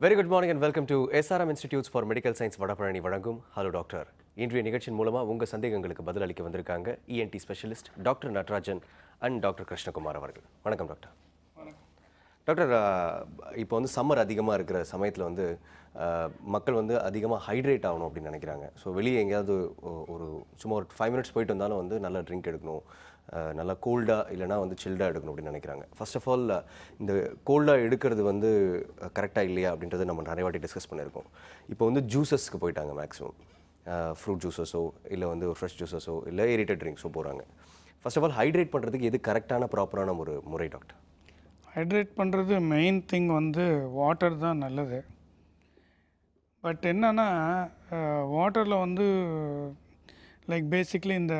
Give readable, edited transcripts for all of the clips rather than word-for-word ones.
Very good morning and welcome to SRM Institutes for Medical Science Vadapalani வழங்கும் hello doctor. இன்றைய நிகழ்ச்சியின் மூலமாக உங்கள் சந்தேகங்களுக்கு பதிலளிக்க வந்திருக்காங்க ENT specialist doctor Natarajan and doctor Krishnakumar அவர்கள். வணக்கம் டாக்டர். டாக்டர், இப்போ வந்து சம்மர் அதிகமாக இருக்கிற சமயத்தில் வந்து மக்கள் வந்து அதிகமாக ஹைட்ரேட் ஆகணும் அப்படின்னு நினைக்கிறாங்க. ஸோ வெளியே எங்கேயாவது ஒரு சும்மா ஒரு 5 minutes போயிட்டு வந்தாலும் வந்து நல்லா ட்ரிங்க் எடுக்கணும், நல்லா கோல்டாக இல்லைனா வந்து சில்டாக எடுக்கணும் அப்படின்னு நினைக்கிறாங்க. ஃபர்ஸ்ட் ஆஃப் ஆல் இந்த கோல்டாக எடுக்கிறது வந்து கரெக்டாக இல்லையா அப்படின்றத நம்ம நிறைய வாட்டி டிஸ்கஸ் பண்ணியிருக்கோம். இப்போ வந்து ஜூஸஸ்க்கு போயிட்டாங்க மேக்ஸிமம். ஃப்ரூட் ஜூஸஸோ இல்லை வந்து ஒரு ஃப்ரெஷ் ஜூஸஸோ இல்லை ஏரிட்டட் ட்ரிங்க்ஸோ போகிறாங்க. ஃபர்ஸ்ட் ஆஃப் ஆல் ஹைட்ரேட் பண்ணுறதுக்கு எது கரெக்டான ப்ராப்பரான ஒரு முறை டாக்டர்? ஹைட்ரேட் பண்ணுறது மெயின் திங் வந்து வாட்டர் தான் நல்லது. பட் என்னென்னா வாட்டரில் வந்து லைக் பேசிக்லி இந்த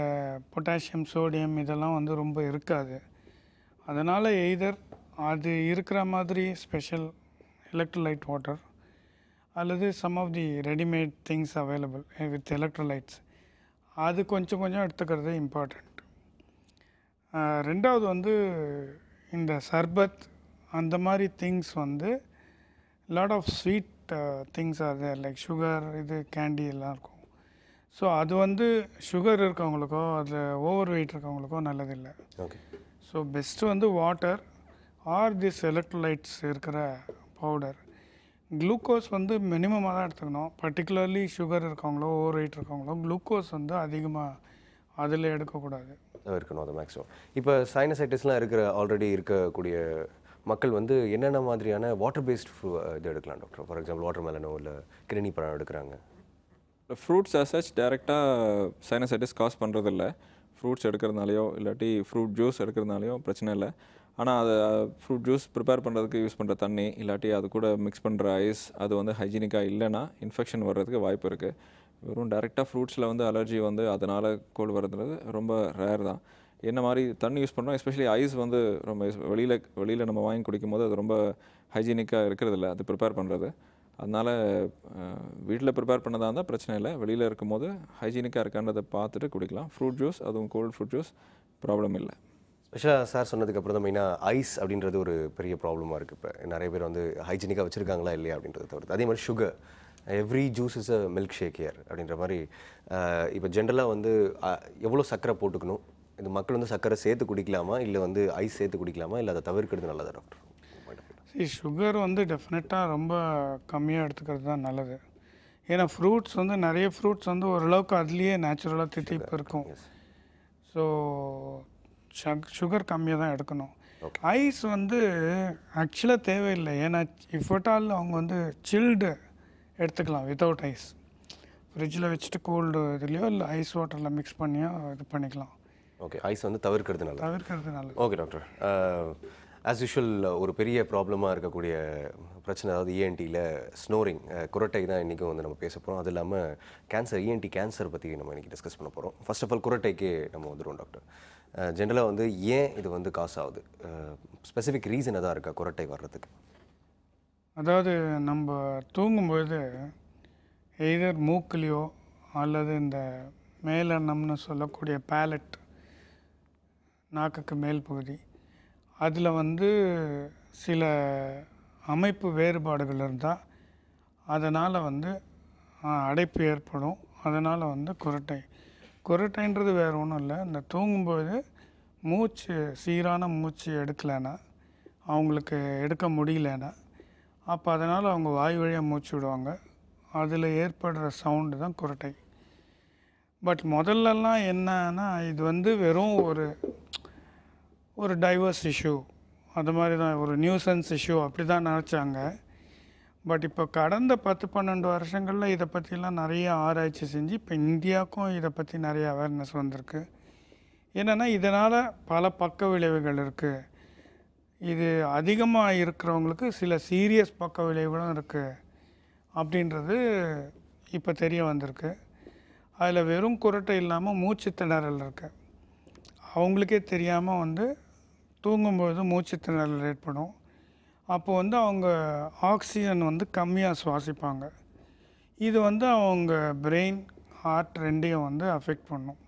பொட்டாசியம் சோடியம் இதெல்லாம் வந்து ரொம்ப இருக்காது. அதனால் எய்தர் அது இருக்கிற மாதிரி ஸ்பெஷல் எலக்ட்ரோலைட் வாட்டர் அல்லது some of the readymade things available with electrolytes அது கொஞ்சம் கொஞ்சம் எடுத்துக்கிறது இம்பார்ட்டண்ட். ரெண்டாவது வந்து இந்த சர்பத் அந்த மாதிரி திங்ஸ் வந்து lot of sweet things are there like sugar இது கேண்டி எல்லாம் இருக்கும். ஸோ அது வந்து சுகர் இருக்கவங்களுக்கோ அது ஓவர் வெயிட் இருக்கவங்களுக்கோ நல்லதில்லை. ஓகே. ஸோ பெஸ்ட்டு வந்து வாட்டர் ஆர் திஸ் எலக்ட்ரோலைட்ஸ் இருக்கிற பவுடர். குளுக்கோஸ் வந்து மினிமமாக தான் எடுத்துக்கணும். பர்டிகுலர்லி சுகர் இருக்கவங்களோ ஓவர் வெயிட் இருக்கவங்களோ குளுக்கோஸ் வந்து அதிகமாக அதில் எடுக்கக்கூடாது, இருக்கணும் அது மேக்ஸிமம். இப்போ சைனசைட்டிஸ்லாம் ஆல்ரெடி இருக்கக்கூடிய மக்கள் வந்து என்னென்ன மாதிரியான வாட்டர் பேஸ்ட் இது எடுக்கலாம் டாக்டர்? ஃபார் எக்ஸாம்பிள் வாட்டர் மெலனோ இல்லை கிரினி பழம் எடுக்கிறாங்க. ஃப்ரூட்ஸ் அசச் டைரெக்டாக சைனசைட்டிஸ் காஸ் பண்ணுறதில்ல. ஃப்ரூட்ஸ் எடுக்கிறதுனாலையோ இல்லாட்டி ஃப்ரூட் ஜூஸ் எடுக்கிறதுனாலையோ பிரச்சனை இல்லை. ஆனால் அதை ஃப்ரூட் ஜூஸ் ப்ரிப்பேர் பண்ணுறதுக்கு யூஸ் பண்ணுற தண்ணி இல்லாட்டி அது கூட மிக்ஸ் பண்ணுற ஐஸ் அது வந்து ஹைஜீனிக்காக இல்லைன்னா இன்ஃபெக்ஷன் வர்றதுக்கு வாய்ப்பு இருக்குது. வெறும் டைரெக்டாக ஃப்ரூட்ஸில் வந்து அலர்ஜி வந்து அதனால் கோல்டு வர்றதுன்றது ரொம்ப ரேர் தான். என்ன மாதிரி தண்ணி யூஸ் பண்ணுறோம், எஸ்பெஷலி ஐஸ் வந்து ரொம்ப வெளியில் நம்ம வாங்கி குடிக்கும் போது அது ரொம்ப ஹைஜீனிக்காக இருக்கிறதில்ல அது ப்ரிப்பேர் பண்ணுறது. அதனால் வீட்டில் ப்ரிப்பேர் பண்ணதாக இருந்தால் பிரச்சனை இல்லை. வெளியில் இருக்கும் போது ஹைஜீனிக்காக இருக்கான்றதை பார்த்துட்டு குடிக்கலாம். ஃப்ரூட் ஜூஸ் அதுவும் கோல்டு ஃப்ரூட் ஜூஸ் ப்ராப்ளம் இல்லை. ஸ்பெஷலாக சார் சொன்னதுக்கப்புறம் தான் மெயினாக ஐஸ் அப்படின்றது ஒரு பெரிய ப்ராப்ளமாக இருக்குது. இப்போ நிறைய பேர் வந்து ஹைஜீனிக்காக வச்சுருக்காங்களா இல்லையா அப்படின்றது தவிர்த்து. அதே மாதிரி sugar, every juice is a milk shake here அப்படின்ற மாதிரி இப்போ ஜென்ரலாக வந்து எவ்வளோ சர்க்கரை போட்டுக்கணும், இந்த மக்கள் வந்து சர்க்கரை சேர்த்து குடிக்கலாமா இல்லை வந்து ஐஸ் சேர்த்து குடிக்கலாமா இல்லை அதை தவிர்க்கிறது நல்லதா டாக்டர்? சுகர் வந்து டெஃபினட்டாக ரொம்ப கம்மியாக எடுத்துக்கிறது தான் நல்லது. ஏன்னா ஃப்ரூட்ஸ் வந்து நிறைய ஃப்ரூட்ஸ் வந்து ஓரளவுக்கு அதுலேயே நேச்சுரலாக தித்திப்பு இருக்கும். ஸோ சுகர் கம்மியாக தான் எடுக்கணும். ஐஸ் வந்து ஆக்சுவலாக தேவையில்லை. ஏன்னா இஃபட்டால் அவங்க வந்து சில்டு எடுத்துக்கலாம் வித்தவுட் ஐஸ். ஃப்ரிட்ஜில் வச்சுட்டு கோல்டு இதுலேயோ இல்லை ஐஸ் வாட்டரில் மிக்ஸ் பண்ணியோ இது பண்ணிக்கலாம். ஓகே, ஐஸ் வந்து தவிர்க்கிறது நல்லது. ஓகே டாக்டர், ஆஸ் யூஷுவல் ஒரு பெரிய ப்ராப்ளமாக இருக்கக்கூடிய பிரச்சனை அதாவது இஎன்டியில் ஸ்னோரிங், குரட்டை தான் இன்றைக்கும் வந்து நம்ம பேச போகிறோம். அது இல்லாமல் கேன்சர், இஎன்டி கேன்சர் பற்றி நம்ம இன்றைக்கி டிஸ்கஸ் பண்ண போகிறோம். ஃபர்ஸ்ட் ஆஃப் ஆல் குரட்டைக்கே நம்ம வந்துடுவோம் டாக்டர். ஜென்ரலாக வந்து ஏன் இது வந்து காசு ஆகுது, ஸ்பெசிஃபிக் ரீசன் எதாவது இருக்கா குரட்டை வர்றதுக்கு? அதாவது நம்ம தூங்கும்போது எய்தர் மூக்குலேயோ அல்லது இந்த மேலெண்ணம்னு சொல்லக்கூடிய பேலட், நாக்குக்கு மேல் பகுதி, அதில் வந்து சில அமைப்பு வேறுபாடுகள் இருந்தால் அதனால் வந்து அடைப்பு ஏற்படும். அதனால் வந்து குரட்டைன்றது வேறு ஒன்றும் இல்லை. இந்த தூங்கும்போது சீரான மூச்சு எடுக்கலைன்னா, அவங்களுக்கு எடுக்க முடியலன்னா, அப்போ அதனால் அவங்க வாய் வழியாக மூச்சு விடுவாங்க. அதில் ஏற்படுற சவுண்டு தான் குரட்டை. பட் முதல்லலாம் என்னன்னா இது வந்து வெறும் ஒரு டைவர்ஸ் இஷ்யூ, அது மாதிரி தான் ஒரு நியூசன்ஸ் இஷ்யூ அப்படி தான் நினச்சாங்க. பட் இப்போ கடந்த 10-12 வருஷங்களில் இதை பற்றிலாம் நிறைய ஆராய்ச்சி செஞ்சு இப்போ இந்தியாவுக்கும் இதை பற்றி நிறைய அவேர்னஸ் வந்திருக்கு. என்னென்னா இதனால் பல பக்க விளைவுகள் இருக்குது. இது அதிகமாக இருக்கிறவங்களுக்கு சில சீரியஸ் பக்க விளைவுகளும் இருக்குது அப்படின்றது இப்போ தெரிய வந்திருக்கு. அதில் வெறும் குரட்டை இல்லாமல் மூச்சு திணறல் இருக்குது. அவங்களுக்கே தெரியாமல் வந்து தூங்கும்போது மூச்சு திணறல் ஏற்படும். அப்போ வந்து அவங்க ஆக்சிஜன் வந்து கம்மியாக சுவாசிப்பாங்க. இது வந்து அவங்க பிரெயின், ஹார்ட் ரெண்டையும் வந்து அஃபெக்ட் பண்ணும்.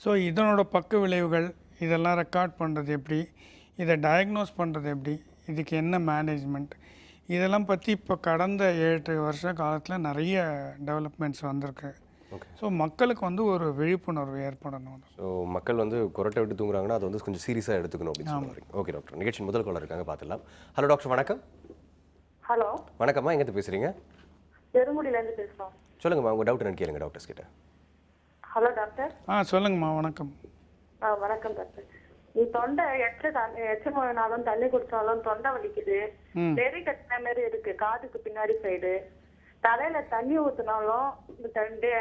ஸோ இதனோட பக்க விளைவுகள் இதெல்லாம் ரெக்கார்ட் பண்ணுறது எப்படி, இதை டயக்னோஸ் பண்ணுறது எப்படி, இதுக்கு என்ன மேனேஜ்மெண்ட், இதெல்லாம் பற்றி இப்போ கடந்த 7 வருஷ காலத்தில் நிறைய டெவலப்மெண்ட்ஸ் வந்திருக்கு. ஓகே. ஸோ மக்களுக்கு வந்து ஒரு விழிப்புணர்வு ஏற்படணும். ஸோ மக்கள் வந்து கொரட்டை விட்டு தூங்குறாங்கன்னா அது வந்து கொஞ்சம் சீரியஸாக எடுத்துக்கணும் அப்படின்னு சொல்லுவாங்க. ஓகே டாக்டர், நிகழ்ச்சி முதல் காலர் இருக்காங்க, பார்த்துடலாம். ஹலோ டாக்டர், வணக்கம். ஹலோ, வணக்கம்மா, எங்கேருந்து பேசுகிறீங்க? பெருங்குடியிலேருந்து பேசுகிறோம். சொல்லுங்கம்மா, உங்கள் டவுட் என்னன்னு கேளுங்க டாக்டர்ஸ் கிட்ட. Hello doctor. சொல்லுங்கம்மா. வணக்கம். வணக்கம் டாக்டர். நீ தொண்டை எச்சமானாலும் தண்ணி குடிச்சாலும் தொண்டை வலிக்குது, நெறி கட்டின மாதிரி இருக்கு காதுக்கு பின்னாடி சைடு. தலையில தண்ணி ஊத்தினாலும் 4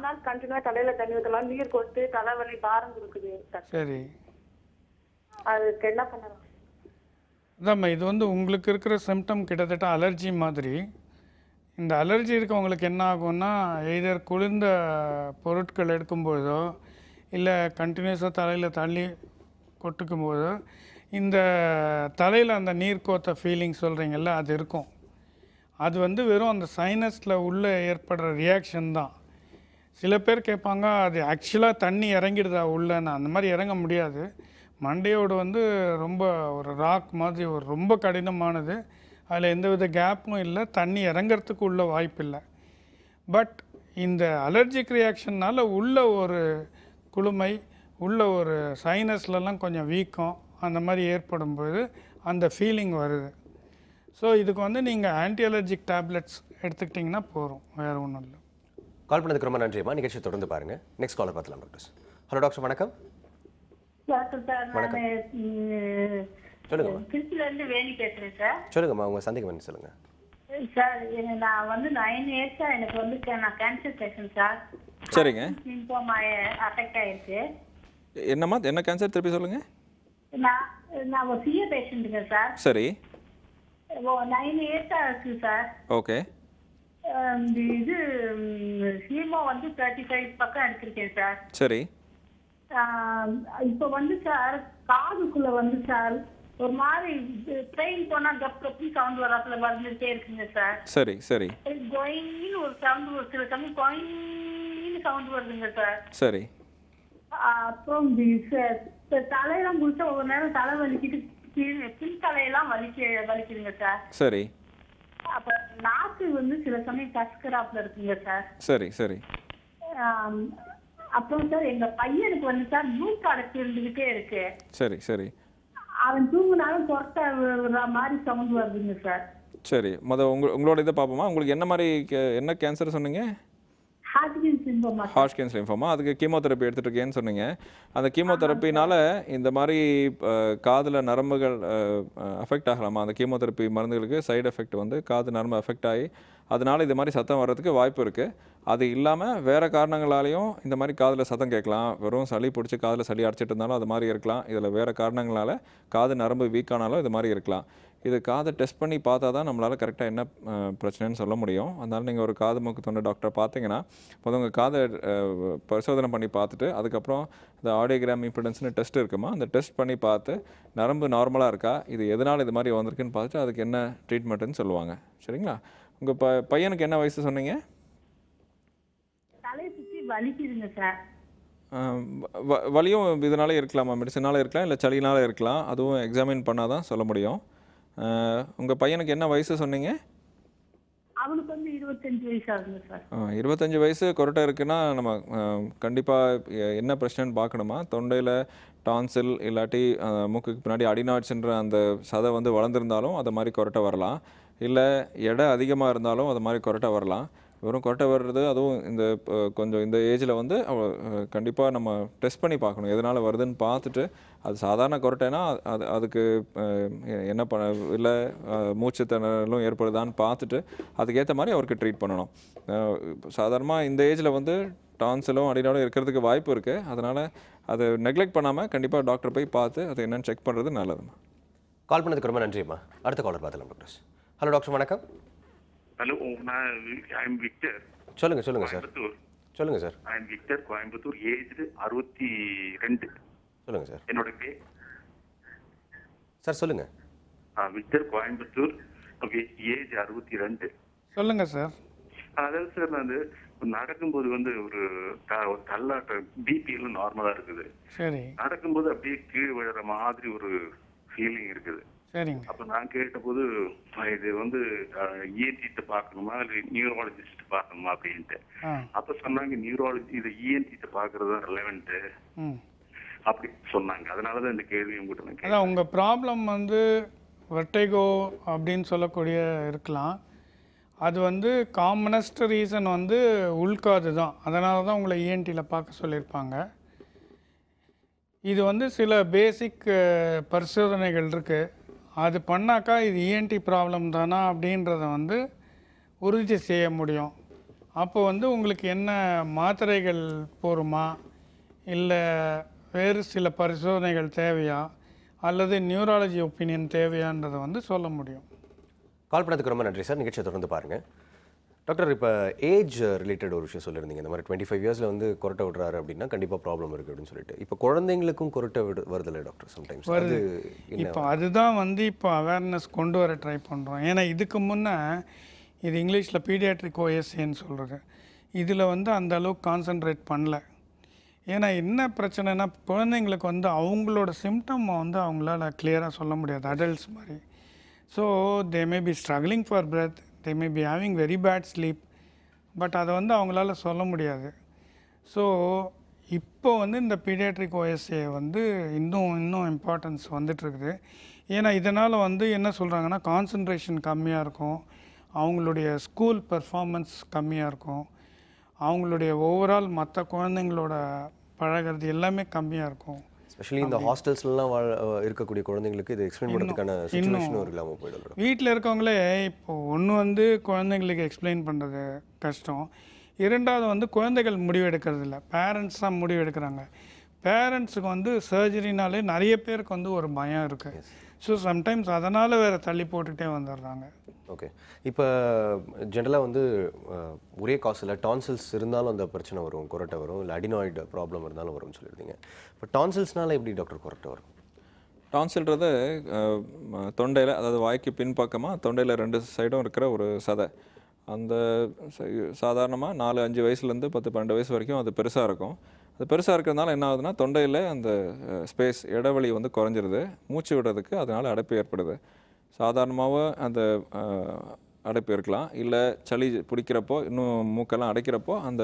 நாள் கண்டினியூவா தலையில தண்ணி ஊத்தலாம், நீர் கொட்டு தலைவலி பாரம் கொடுக்குது. சரி, அதுக்கு என்ன பண்ணலாம்? அதாம்மா, இது வந்து உங்களுக்கு இருக்கிற சிம்டம் கிட்டத்தட்ட அலர்ஜி மாதிரி. இந்த அலர்ஜி இருக்கவங்களுக்கு என்ன ஆகும்னா, எய்தர் குளிர்ந்த பொருட்கள் எடுக்கும்போதோ இல்லை கண்டினியூஸாக தலையில் தண்ணி கொட்டுக்கும் போதோ இந்த தலையில் அந்த நீர் கோத்த ஃபீலிங் சொல்கிறீங்கல்ல, அது இருக்கும். அது வந்து வெறும் அந்த சைனஸில் உள்ளே ஏற்படுற ரியாக்ஷன் தான். சில பேர் கேட்பாங்க, அது ஆக்சுவலாக தண்ணி இறங்கிடுதா உள்ளன்னு. அந்த மாதிரி இறங்க முடியாது. மண்டையோடு வந்து ரொம்ப ஒரு ராக் மாதிரி ஒரு ரொம்ப கடினமானது. அதில் எந்தவித கேப்பும் இல்லை, தண்ணி இறங்கிறதுக்கு உள்ள வாய்ப்பு இல்லை. பட் இந்த அலர்ஜிக் ரியாக்ஷன்னால் உள்ள ஒரு குளுமை, உள்ள ஒரு சைனஸ்லலாம் கொஞ்சம் வீக்கம் அந்த மாதிரி ஏற்படும்போது அந்த ஃபீலிங் வருது. ஸோ இதுக்கு வந்து நீங்கள் ஆன்டி அலர்ஜிக் டேப்லெட்ஸ் எடுத்துக்கிட்டிங்கன்னா போதும், வேறு ஒன்றும் இல்லை. கால் பண்ணதுக்கு ரொம்ப நன்றிம்மா. நிகழ்ச்சியை தொடர்ந்து பாருங்கள். நெக்ஸ்ட் காலர் பார்த்துலாம் டாக்டர்ஸ். ஹலோ டாக்டர், வணக்கம். வணக்கம். சொல்லுங்கம்மா. திருச்சியிலேருந்து வேணி பேசுகிறேன் சார். சொல்லுங்கம்மா, உங்கள் சந்தேகம் என்ன சொல்லுங்கள். சார், நான் வந்து 9 இயர்ஸா எனக்கு வந்து நான் கேன்சர் பேஷண்ட் சார். சரிங்க. அஃபெக்ட் ஆயிருக்கு. என்னம்மா, என்ன கேன்சர் திருப்பி சொல்லுங்கள். நான் ஒரு சிஏ பேஷண்ட்டுங்க சார். சரி. 9 இயர்ஸா இருக்கு சார். ஓகே. இது ஹீமோ வந்து 35 பக்கம் எடுத்திருக்கேன் சார். சரி. இப்போ வந்து சார் காதுக்குள்ள வந்து சார் ஒரு மாதிரி ட்ரெயின் போனா கப்பு சவுண்ட் வராப்புல வந்துட்டே இருக்குங்க சார். சரி சரி. கோயின்னு ஒரு சவுண்ட், ஒரு சில சமயம் கோயின்னு சவுண்ட் வருதுங்க சார். சரி. அப்புறம் தலையெல்லாம் குடிச்சா ஒவ்வொரு நேரம் தலை வலிக்கிட்டு பின் தலையெல்லாம் வலிக்குதுங்க சார். சரி. அப்ப நாக்கு வந்து சில சமயம் கஸ்கராப்ல இருக்குங்க சார். சரி சரி. அப்புறம் சார் எங்க பையனுக்கு வந்து சார் ப்ளூ ப்ராடக்ட் இருந்துகிட்டே இருக்கு. சரி சரி. அவன் தூங்குனாலும் கொரட்டை மாதிரி சவுண்ட் வருதுங்க சார். சரி, உங்களோட இதை பார்ப்போமா. உங்களுக்கு என்ன மாதிரி என்ன கேன்சர் சொன்னீங்க? Hodgkin's lymphoma. அதுக்கு கீமோதெரப்பி எடுத்துகிட்டு இருக்கேன்னு சொன்னீங்க. அந்த கீமோதெரப்பினால இந்த மாதிரி காதில் நரம்புகள் அஃபெக்ட் ஆகலாமா? அந்த கீமோதெரப்பி மருந்துகளுக்கு சைடு எஃபெக்ட் வந்து காது நரம்பு அஃபெக்ட் ஆகி அதனால இது மாதிரி சத்தம் வர்றதுக்கு வாய்ப்பு இருக்குது. அது இல்லாமல் வேறு காரணங்களாலையும் இந்த மாதிரி காதில் சத்தம் கேட்கலாம். வெறும் சளி பிடிச்சி காதில் சளி அடைச்சிட்டு இருந்தாலும் அது மாதிரி இருக்கலாம். இதில் வேறு காரணங்களால் காது நரம்பு வீக்கானாலும் இது மாதிரி இருக்கலாம். இது காதை டெஸ்ட் பண்ணி பார்த்தா தான் நம்மளால் கரெக்டாக என்ன பிரச்சனைன்னு சொல்ல முடியும். அதனால் நீங்கள் ஒரு காது மூக்கு தொண்டை டாக்டரை பார்த்தீங்கன்னா முதல் உங்கள் காதை பரிசோதனை பண்ணி பார்த்துட்டு அதுக்கப்புறம் இந்த ஆடியோகிராம் இம்பிடன்ஸ்னு டெஸ்ட் இருக்குமா, அந்த டெஸ்ட் பண்ணி பார்த்து நரம்பு நார்மலாக இருக்கா, இது எதனால் இது மாதிரி வந்திருக்குன்னு பார்த்துட்டு அதுக்கு என்ன ட்ரீட்மெண்ட்டுன்னு சொல்லுவாங்க. சரிங்களா? உங்கள் பையனுக்கு என்ன வயசு சொன்னீங்க? வலிக்குதுங்க சார். வலியும் இதனால இருக்கலாமா? மெடிசனால இருக்கலாம், இல்லை சளினால இருக்கலாம். அதுவும் எக்ஸாமின் பண்ணால் தான் சொல்ல முடியும். உங்கள் பையனுக்கு என்ன வயசு சொன்னீங்க? அவனுக்கு வந்து 25 வயசு ஆகுங்க சார். 25 வயசு கொரட்டை இருக்குன்னா நம்ம கண்டிப்பாக என்ன பிரச்சனைன்னு பார்க்கணுமா. தொண்டையில் டான்சில் இல்லாட்டி மூக்குக்கு பின்னாடி அடிநாட்ஸ்ன்ற அந்த சதை வந்து வளர்ந்துருந்தாலும் அது மாதிரி கொரட்டை வரலாம். இல்லை எடை அதிகமாக இருந்தாலும் அது மாதிரி கொரட்டை வரலாம். வெறும் கொரட்டை வர்றது அதுவும் இந்த கொஞ்சம் இந்த ஏஜில் வந்து கண்டிப்பாக நம்ம டெஸ்ட் பண்ணி பார்க்கணும் எதனால் வருதுன்னு பார்த்துட்டு அது சாதாரண கொரட்டைனா அதுக்கு என்ன பண்ண இல்லை மூச்சு திணறலும் ஏற்படுதான்னு பார்த்துட்டு அதுக்கேற்ற மாதிரி அவருக்கு ட்ரீட் பண்ணணும். சாதாரணமாக இந்த ஏஜில் வந்து டான்சிலும் அடிநாடும் இருக்கிறதுக்கு வாய்ப்பு இருக்குது. அதனால் அதை நெக்லெக்ட் பண்ணாமல் கண்டிப்பாக டாக்டர் போய் பார்த்து அதை என்னென்னு செக் பண்ணுறது நல்லதுமா. கால் பண்ணதுக்கு ரொம்ப நன்றிம்மா. அடுத்த காலர் பார்த்துலாம் டாக்டர். ஹலோ டாக்டர், வணக்கம். Hello, I am Victor. சொல்லுங்க சார். சொல்லுங்க sir. I am Victor, Coimbatore. Age 62. சொல்லுங்க சார். என்னோட பேர் சார் சொல்லுங்க. விக்டர், கோயம்புத்தூர். Okay, age 62. சொல்லுங்க சார். அதாவது சார் நான் நடக்கும்போது வந்து ஒரு தள்ளாட்டம், பிபி நார்மலா இருக்குது. சரி. நடக்கும்போது அப்படியே கீழே விழுற மாதிரி ஒரு ஃபீலிங் இருக்குது. சரிங்க. அப்ப நான் கேட்டபோது இது வந்து இஎன்டி பார்க்கணுமா இல்லை நியூரோலஜிஸ்ட் பார்க்கணுமா அப்படின்ட்டு. அப்ப சொன்னாங்க நியூரோலஜி இது இஎன்டி பார்க்கறது தான் ரெலவெண்ட் அப்படி சொன்னாங்க. அதனாலதான் இந்த கேள்வி உங்ககிட்ட நான் கேட்டேன். அதான் உங்கள் ப்ராப்ளம் வந்து வெர்டிகோ அப்படின்னு சொல்லக்கூடிய இருக்கலாம். அது வந்து காமனஸ்ட் ரீசன் வந்து உள்காது தான். அதனால தான் உங்களை இஎன்டியில் பார்க்க சொல்லியிருப்பாங்க. இது வந்து சில பேசிக் பரிசோதனைகள் இருக்குது. அது பண்ணாக்கா இது இஎன்டி ப்ராப்ளம் தானா அப்படின்றத வந்து உறுதி செய்ய முடியும். அப்போ வந்து உங்களுக்கு என்ன மாத்திரைகள் போருமா, இல்லை வேறு சில பரிசோதனைகள் தேவையா, அல்லது நியூராலஜி ஒப்பீனியன் தேவையான்றதை வந்து சொல்ல முடியும். கால் பண்ணதுக்கு ரொம்ப நன்றி சார். நிகழ்ச்சியை தொடர்ந்து பாருங்கள். டாக்டர், இப்போ ஏஜ் ரிலேட்டட் ஒரு விஷயம் சொல்லியிருந்தீங்க. இந்த மாதிரி 25 இயர்ஸில் வந்து கொரட்டை விடுறாரு அப்படின்னா கண்டிப்பாக ப்ராப்ளம் இருக்குது அப்படின்னு சொல்லிட்டு, இப்போ குழந்தைங்களுக்கும் கொரட்டை வருதில்லை டாக்டர் சம்டைம்ஸ்? வருது. இப்போ அதுதான் வந்து இப்போ அவேர்னஸ் கொண்டு வர ட்ரை பண்ணுறோம். ஏன்னா இதுக்கு முன்னே இது இங்கிலீஷில் பீடியாட்ரிக் ஓஎஸ்ஏன்னு சொல்கிறது, இதில் வந்து அந்த அளவுக்கு கான்சன்ட்ரேட் பண்ணல. ஏன்னா என்ன பிரச்சனைனா குழந்தைங்களுக்கு வந்து அவங்களோட சிம்டம் வந்து அவங்களால கிளியராக சொல்ல முடியாது அடல்ட்ஸ் மாதிரி. So they may be struggling for breath, they may be having very bad sleep, but அதை வந்து அவங்களால சொல்ல முடியாது. ஸோ இப்போ வந்து இந்த பீடியாட்ரிக் ஓஎஸ்ஏ வந்து இன்னும் இம்பார்ட்டன்ஸ் வந்துட்டுருக்குது. ஏன்னா இதனால் வந்து என்ன சொல்கிறாங்கன்னா கான்சன்ட்ரேஷன் கம்மியாக இருக்கும், அவங்களுடைய ஸ்கூல் பெர்ஃபார்மன்ஸ் கம்மியாக இருக்கும், அவங்களுடைய ஓவரால் மற்ற குழந்தைங்களோட பழகிறது எல்லாமே கம்மியாக இருக்கும். ஸ்பெஷலி இந்த ஹாஸ்டல்ஸ்லாம் இருக்கக்கூடிய குழந்தைங்களுக்கு இது எக்ஸ்பிளைன் பண்ணுறதுக்கான சிச்சுவேஷனும் இல்லாமல் போயிடும். வீட்டில் இருக்கவங்களே இப்போது ஒன்று வந்து குழந்தைங்களுக்கு எக்ஸ்பிளைன் பண்ணுறது கஷ்டம், இரண்டாவது வந்து குழந்தைகள் முடிவு எடுக்கிறது இல்லை, பேரண்ட்ஸ் தான் முடிவு எடுக்கிறாங்க. பேரண்ட்ஸுக்கு வந்து சர்ஜரினாலே நிறைய பேருக்கு வந்து ஒரு பயம் இருக்குது. ஸோ சம்டைம்ஸ் அதனால் வேறு தள்ளி போட்டுகிட்டே வந்துடுறாங்க. ஓகே, இப்போ ஜென்ரலாக வந்து ஒரே காசில் டான்சில்ஸ் இருந்தாலும் அந்த பிரச்சனை வரும், கொரட்டை வரும், இல்லை அடினாய்டு ப்ராப்ளம் இருந்தாலும் வரும்னு சொல்லியிருந்தீங்க. இப்போ டான்சில்ஸ்னால எப்படி டாக்டர் கொரட்டை வரும்? டான்சில்ன்றது தொண்டையில், அதாவது வாய்க்கு பின்பக்கமாக தொண்டையில் 2 சைடும் இருக்கிற ஒரு சதை. அந்த சாதாரணமாக 4-5 வயசுலேருந்து 10-12 வயசு வரைக்கும் அது பெருசாக இருக்கும். அது பெருசாக இருக்கிறதுனால என்ன ஆகுதுன்னா தொண்டையில் அந்த ஸ்பேஸ் இடைவெளி வந்து குறைஞ்சிருது, மூச்சு விடுறதுக்கு அதனால் அடைப்பு ஏற்படுது. சாதாரணமாக அந்த அடைப்பு இருக்கலாம், இல்லை சளி பிடிக்கிறப்போ இன்னும் மூக்கெல்லாம் அடைக்கிறப்போ அந்த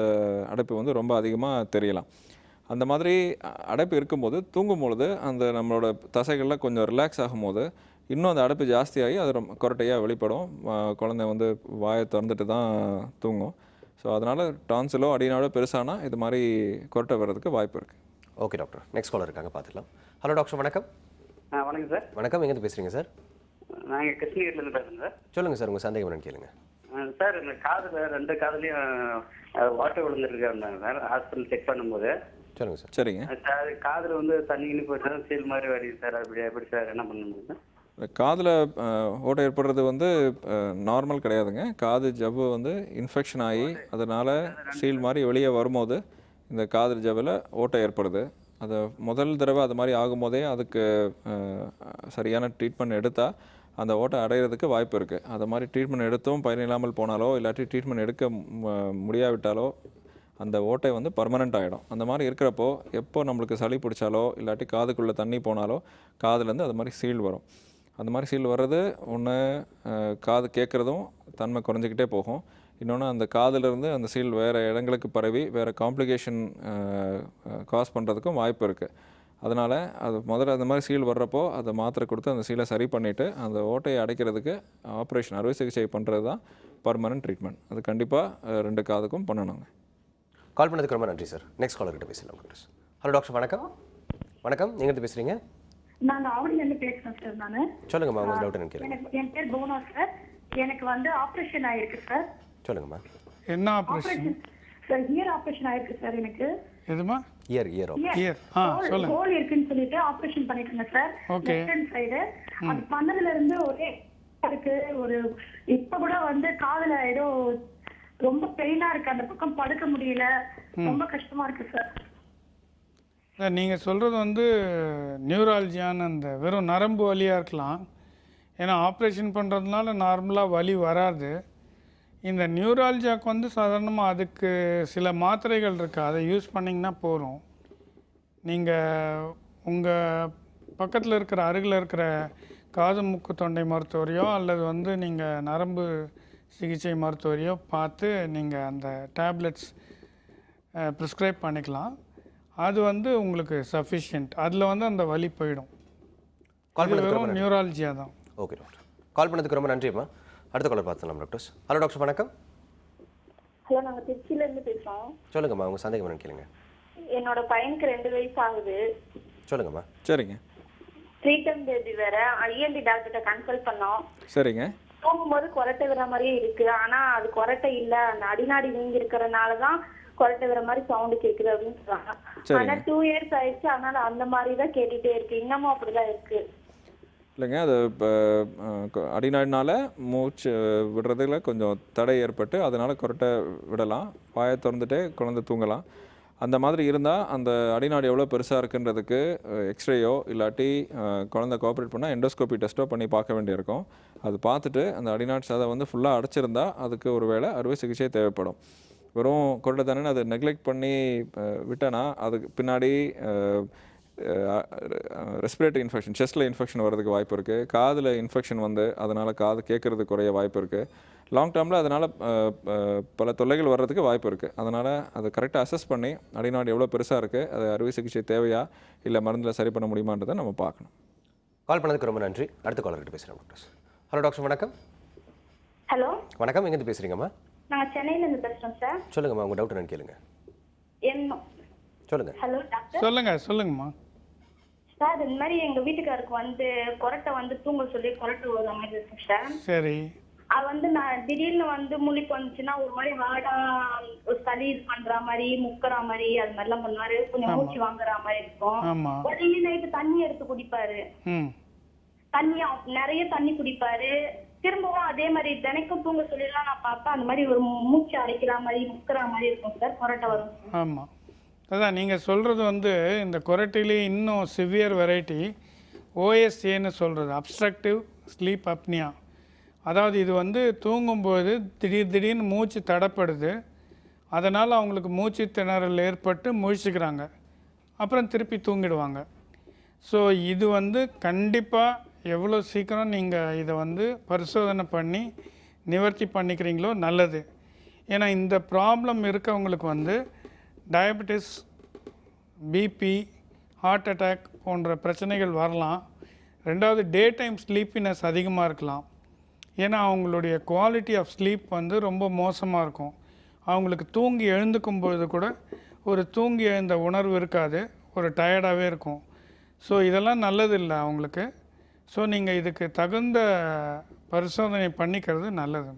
அடைப்பு வந்து ரொம்ப அதிகமாக தெரியலாம். அந்த மாதிரி அடைப்பு இருக்கும்போது தூங்கும்பொழுது அந்த நம்மளோட தசைகளில் கொஞ்சம் ரிலாக்ஸ் ஆகும்போது இன்னும் அந்த அடைப்பு ஜாஸ்தியாகி அது ரொம்ப கொரட்டையாக வெளிப்படும். குழந்தை வந்து வாயை திறந்துட்டு தான் தூங்கும். ஸோ அதனால் டான்சிலோ அடினாலோ பெருசானா இது மாதிரி கொரட்டை வர்றதுக்கு வாய்ப்பு இருக்குது. ஓகே டாக்டர், நெக்ஸ்ட் காலர் இருக்காங்க, பார்த்துக்கலாம். ஹலோ டாக்டர், வணக்கம். வணக்கம் சார். வணக்கம், எங்கேருந்து பேசுகிறீங்க சார்? நாங்கள் கிருஷ்ணகிரிலேருந்து பேசுகிறேன் சார். சொல்லுங்கள் சார், உங்கள் சந்தேகம் என்னன்னு கேளுங்க. சார் இந்த காதில் 2 காதுலையும் வாட்டர் விழுந்துருக்காங்க சார். ஹாஸ்பிட்டல் செக் பண்ணும்போது. சொல்லுங்கள் சார். சரிங்க சார், காதில் வந்து தண்ணின்னு போயிட்டு சீல் மாதிரி வருது சார். எப்படி சார் என்ன பண்ணணும் சார்? காதில் ஓட்டை ஏற்படுறது வந்து நார்மல் கிடையாதுங்க. காது ஜவ்வு வந்து இன்ஃபெக்ஷன் ஆகி அதனால் சீல் மாதிரி வெளியே வரும்போது இந்த காது ஜவ்வில் ஓட்டை ஏற்படுது. அதை முதல் தடவை அது மாதிரி ஆகும்போதே அதுக்கு சரியான ட்ரீட்மெண்ட் எடுத்தால் அந்த ஓட்டை அடையிறதுக்கு வாய்ப்பு இருக்குது. அது மாதிரி ட்ரீட்மெண்ட் எடுத்தும் பயனில்லாமல் போனாலோ இல்லாட்டி ட்ரீட்மெண்ட் எடுக்க முடியாவிட்டாலோ அந்த ஓட்டை வந்து பர்மனெண்ட் ஆகிடும். அந்த மாதிரி இருக்கிறப்போ எப்போ நம்மளுக்கு சளி பிடிச்சாலோ இல்லாட்டி காதுக்குள்ளே தண்ணி போனாலோ காதுலேருந்து அது மாதிரி சீல் வரும். அந்த மாதிரி சீல் வர்றது ஒன்று காது கேட்குறதும் தன்மை குறைஞ்சிக்கிட்டே போகும். இன்னொன்று அந்த காதிலிருந்து அந்த சீல் வேறு இடங்களுக்கு பரவி வேறு காம்ப்ளிகேஷன் காஸ் பண்ணுறதுக்கும் வாய்ப்பு இருக்குது. அதனால் அது முதல்ல அந்த மாதிரி சீல் வர்றப்போ அதை மாத்திரை கொடுத்து அந்த சீலை சரி பண்ணிவிட்டு அந்த ஓட்டையை அடைக்கிறதுக்கு ஆப்ரேஷன் அறுவை சிகிச்சை பண்ணுறது தான் பர்மனன்ட் ட்ரீட்மெண்ட். அது கண்டிப்பாக 2 காதுக்கும் பண்ணணுங்க. கால் பண்ணதுக்கு ரொம்ப நன்றி சார். நெக்ஸ்ட் காலர் கிட்ட பேசலாம் டாக்டர். ஹலோ டாக்டர், வணக்கம். வணக்கம், எங்கேருந்து பேசுகிறீங்க? நாங்க ஆவடியில பேசுறேன் சார். நானு சொல்லுங்கம்மா, உங்க டவுட் என்ன கேளுங்க. என் பேர் போனா சார். எனக்கு வந்து ஆபரேஷன் ஆயிருக்கு சார். சொல்லுங்கம்மா. என்ன ஆப்ரேஷன் சார்? இயர் ஆபரேஷன் ஆயிருக்கு சார் எனக்கு. எதுமா? இயர் சொல்லுங்க. ஹோல் இருக்குன்னு சொல்லிட்டு ஆபரேஷன் பண்ணிட்டேங்க சார். Left hand side. அது பண்ணதுல இருந்து ஒரே இருக்கு. ஒரு இப்ப கூட வந்து காதுல ஏதோ ரொம்ப பெயினா இருக்கு, அந்த பக்கம் படுக்க முடியல, ரொம்ப கஷ்டமா இருக்கு சார். சார் நீங்கள் சொல்கிறது வந்து நியூராலஜியான அந்த வெறும் நரம்பு வலியாக இருக்கலாம். ஏன்னா ஆப்ரேஷன் பண்ணுறதுனால நார்மலாக வலி வராது. இந்த நியூராலஜியாவுக்கு வந்து சாதாரணமாக அதுக்கு சில மாத்திரைகள் இருக்குது, அதை யூஸ் பண்ணிங்கன்னா போகிறோம். நீங்கள் உங்கள் பக்கத்தில் இருக்கிற அருகில் இருக்கிற காது மூக்கு தொண்டை மருத்துவரையோ அல்லது வந்து நீங்கள் நரம்பு சிகிச்சை மருத்துவரையோ பார்த்து நீங்கள் அந்த டேப்லெட்ஸ் ப்ரிஸ்கிரைப் பண்ணிக்கலாம். அது வந்து உங்களுக்கு சஃபிஷியன்ட். அதில் வந்து அந்த வலி போயிடும். கால் இது பண்ணதுக்கு வெறும் நியூராலஜியாக தான். ஓகே டாக்டர், கால் பண்ணதுக்கு ரொம்ப நன்றிம்மா. அடுத்த காலர் பார்த்துலாம் டாக்டர்ஸ். ஹலோ டாக்டர், வணக்கம். ஹலோ, நாங்கள் திருச்சியிலேருந்து பேசுகிறோம். சொல்லுங்கம்மா, உங்கள் சந்தேகம் என்னன்னு கேளுங்க. என்னோட பையனுக்கு 2 வயசு ஆகுது. சொல்லுங்கம்மா. சரிங்க. ப்ரீடம் பேபி வேற. ஐஎன்டி டாக்டர்கிட்ட கன்சல்ட் பண்ணோம். சரிங்க. தூங்கும்போது கொரட்டை வர மாதிரியே இருக்கு. ஆனா அது கொரட்டை இல்ல, அந்த அடிநாடி நீங்கி இருக்கிறதுனாலதான் கொரட்டை வர மாதிரி சவுண்ட் கேக்குது அப்படின்னு சொல்றாங்க. ஆனா 2 இயர்ஸ் ஆயிடுச்சு, அதனால அந்த மாதிரி தான் கேட்டுட்டே இருக்கு. இன்னமும் அப்படிதான் இருக்கு. இல்லைங்க, அது இப்போ அடிநாடினால மூச்சு விடுறதுல கொஞ்சம் தடை ஏற்பட்டு அதனால் கொரட்டை விடலாம். வாயை திறந்துட்டே குழந்தை தூங்கலாம். அந்த மாதிரி இருந்தால் அந்த அடிநாடி எவ்வளோ பெருசாக இருக்குன்றதுக்கு எக்ஸ்ரேயோ இல்லாட்டி குழந்தை கோஆப்ரேட் பண்ணால் எண்டோஸ்கோபி டெஸ்ட்டோ பண்ணி பார்க்க வேண்டியிருக்கும். அது பார்த்துட்டு அந்த அடிநாடி சதை வந்து ஃபுல்லாக அடைச்சிருந்தா அதுக்கு ஒரு வேளை அறுவை சிகிச்சை தேவைப்படும். வெறும் கொரட்டை தானே அதை நெக்லெக்ட் பண்ணி விட்டேன்னா அதுக்கு பின்னாடி ரெஸ்பிரேட்டரி இன்ஃபெக்ஷன், செஸ்ட்டில் இன்ஃபெக்ஷன் வரதுக்கு வாய்ப்பு இருக்குது. காதில் இன்ஃபெக்ஷன் வந்து அதனால் காது கேட்குறது குறைய வாய்ப்பு இருக்குது. லாங் டேர்மில் அதனால் பல தொல்லைகள் வர்றதுக்கு வாய்ப்பு இருக்குது. அதனால் அதை கரெக்டாக அசஸ் பண்ணி அடிநாடு எவ்வளோ பெருசாக இருக்குது, அது அறுவை சிகிச்சை தேவையா இல்லை மருந்தில் சரி பண்ண முடியுமான்றதை நம்ம பார்க்கணும். கால் பண்ணதுக்கு ரொம்ப நன்றி. அடுத்த காலர்கிட்ட பேசுகிறேன் டாக்டர். ஹலோ டாக்டர், வணக்கம். ஹலோ வணக்கம், எங்கேருந்து பேசுகிறீங்கம்மா? நாங்கள் சென்னையிலேருந்து பேசுகிறோம் சார். சொல்லுங்கம்மா, உங்கள் டவுட் என்னன்னு கேளுங்க. சொல்லுங்க. Hello doctor. சொல்லுங்கம்மா. சார், இந்த மாதிரி எங்க வீட்டுக்காருக்கு வந்து கொரட்டை வந்து தூங்க சொல்லி கொரட்டை வர மாதிரி இருக்கு சார். சரி. அது வந்து நான் திடீர்னு வந்து முழிப்பு வந்துச்சுன்னா ஒரு மாதிரி வாடா, ஒரு சளி இது பண்ற மாதிரி, முக்கற மாதிரி, அது மாதிரிலாம் பண்ணுவாரு. கொஞ்சம் மூச்சு வாங்குற மாதிரி இருக்கும். உடனே நைட்டு தண்ணி எடுத்து குடிப்பாரு. தண்ணி நிறைய தண்ணி குடிப்பாரு. திரும்பவும் அதே மாதிரி தினைக்கும் தூங்க சொல்லிடலாம் நான் பார்ப்பேன். அந்த மாதிரி ஒரு மூச்சு அடைக்கிற மாதிரி, முக்கற மாதிரி இருக்கும் சார். கொரட்டை வரும். ஆமாம், அதான் நீங்கள் சொல்கிறது வந்து இந்த கொரட்டிலே இன்னும் சிவியர் வெரைட்டி ஓஎஸ்ஏன்னு சொல்கிறது, அப்ஸ்ட்ரக்டிவ் ஸ்லீப் அப்னியா. அதாவது இது வந்து தூங்கும்போது திடீர்னு மூச்சு தடப்படுது. அதனால் அவங்களுக்கு மூச்சு திணறல் ஏற்பட்டு முழிச்சுக்கிறாங்க, அப்புறம் திருப்பி தூங்கிடுவாங்க. ஸோ இது வந்து கண்டிப்பாக எவ்வளோ சீக்கிரம் நீங்கள் இதை வந்து பரிசோதனை பண்ணி நிவர்த்தி பண்ணிக்கிறீங்களோ நல்லது. ஏன்னா இந்த ப்ராப்ளம் இருக்கவங்களுக்கு வந்து டயபெட்டிஸ், பிபி, ஹார்ட் அட்டாக் போன்ற பிரச்சனைகள் வரலாம். ரெண்டாவது டே டைம் ஸ்லீப்பினஸ் அதிகமாக இருக்கலாம். ஏன்னா அவங்களுடைய குவாலிட்டி ஆஃப் ஸ்லீப் வந்து ரொம்ப மோசமாக இருக்கும். அவங்களுக்கு தூங்கி எழுந்துக்கும் பொழுது கூட ஒரு தூங்கி எழுந்த உணர்வு இருக்காது, ஒரு டயர்டாகவே இருக்கும். ஸோ இதெல்லாம் நல்லது இல்லை அவங்களுக்கு. ஸோ நீங்கள் இதுக்கு தகுந்த பரிசோதனை பண்ணிக்கிறது நல்லது.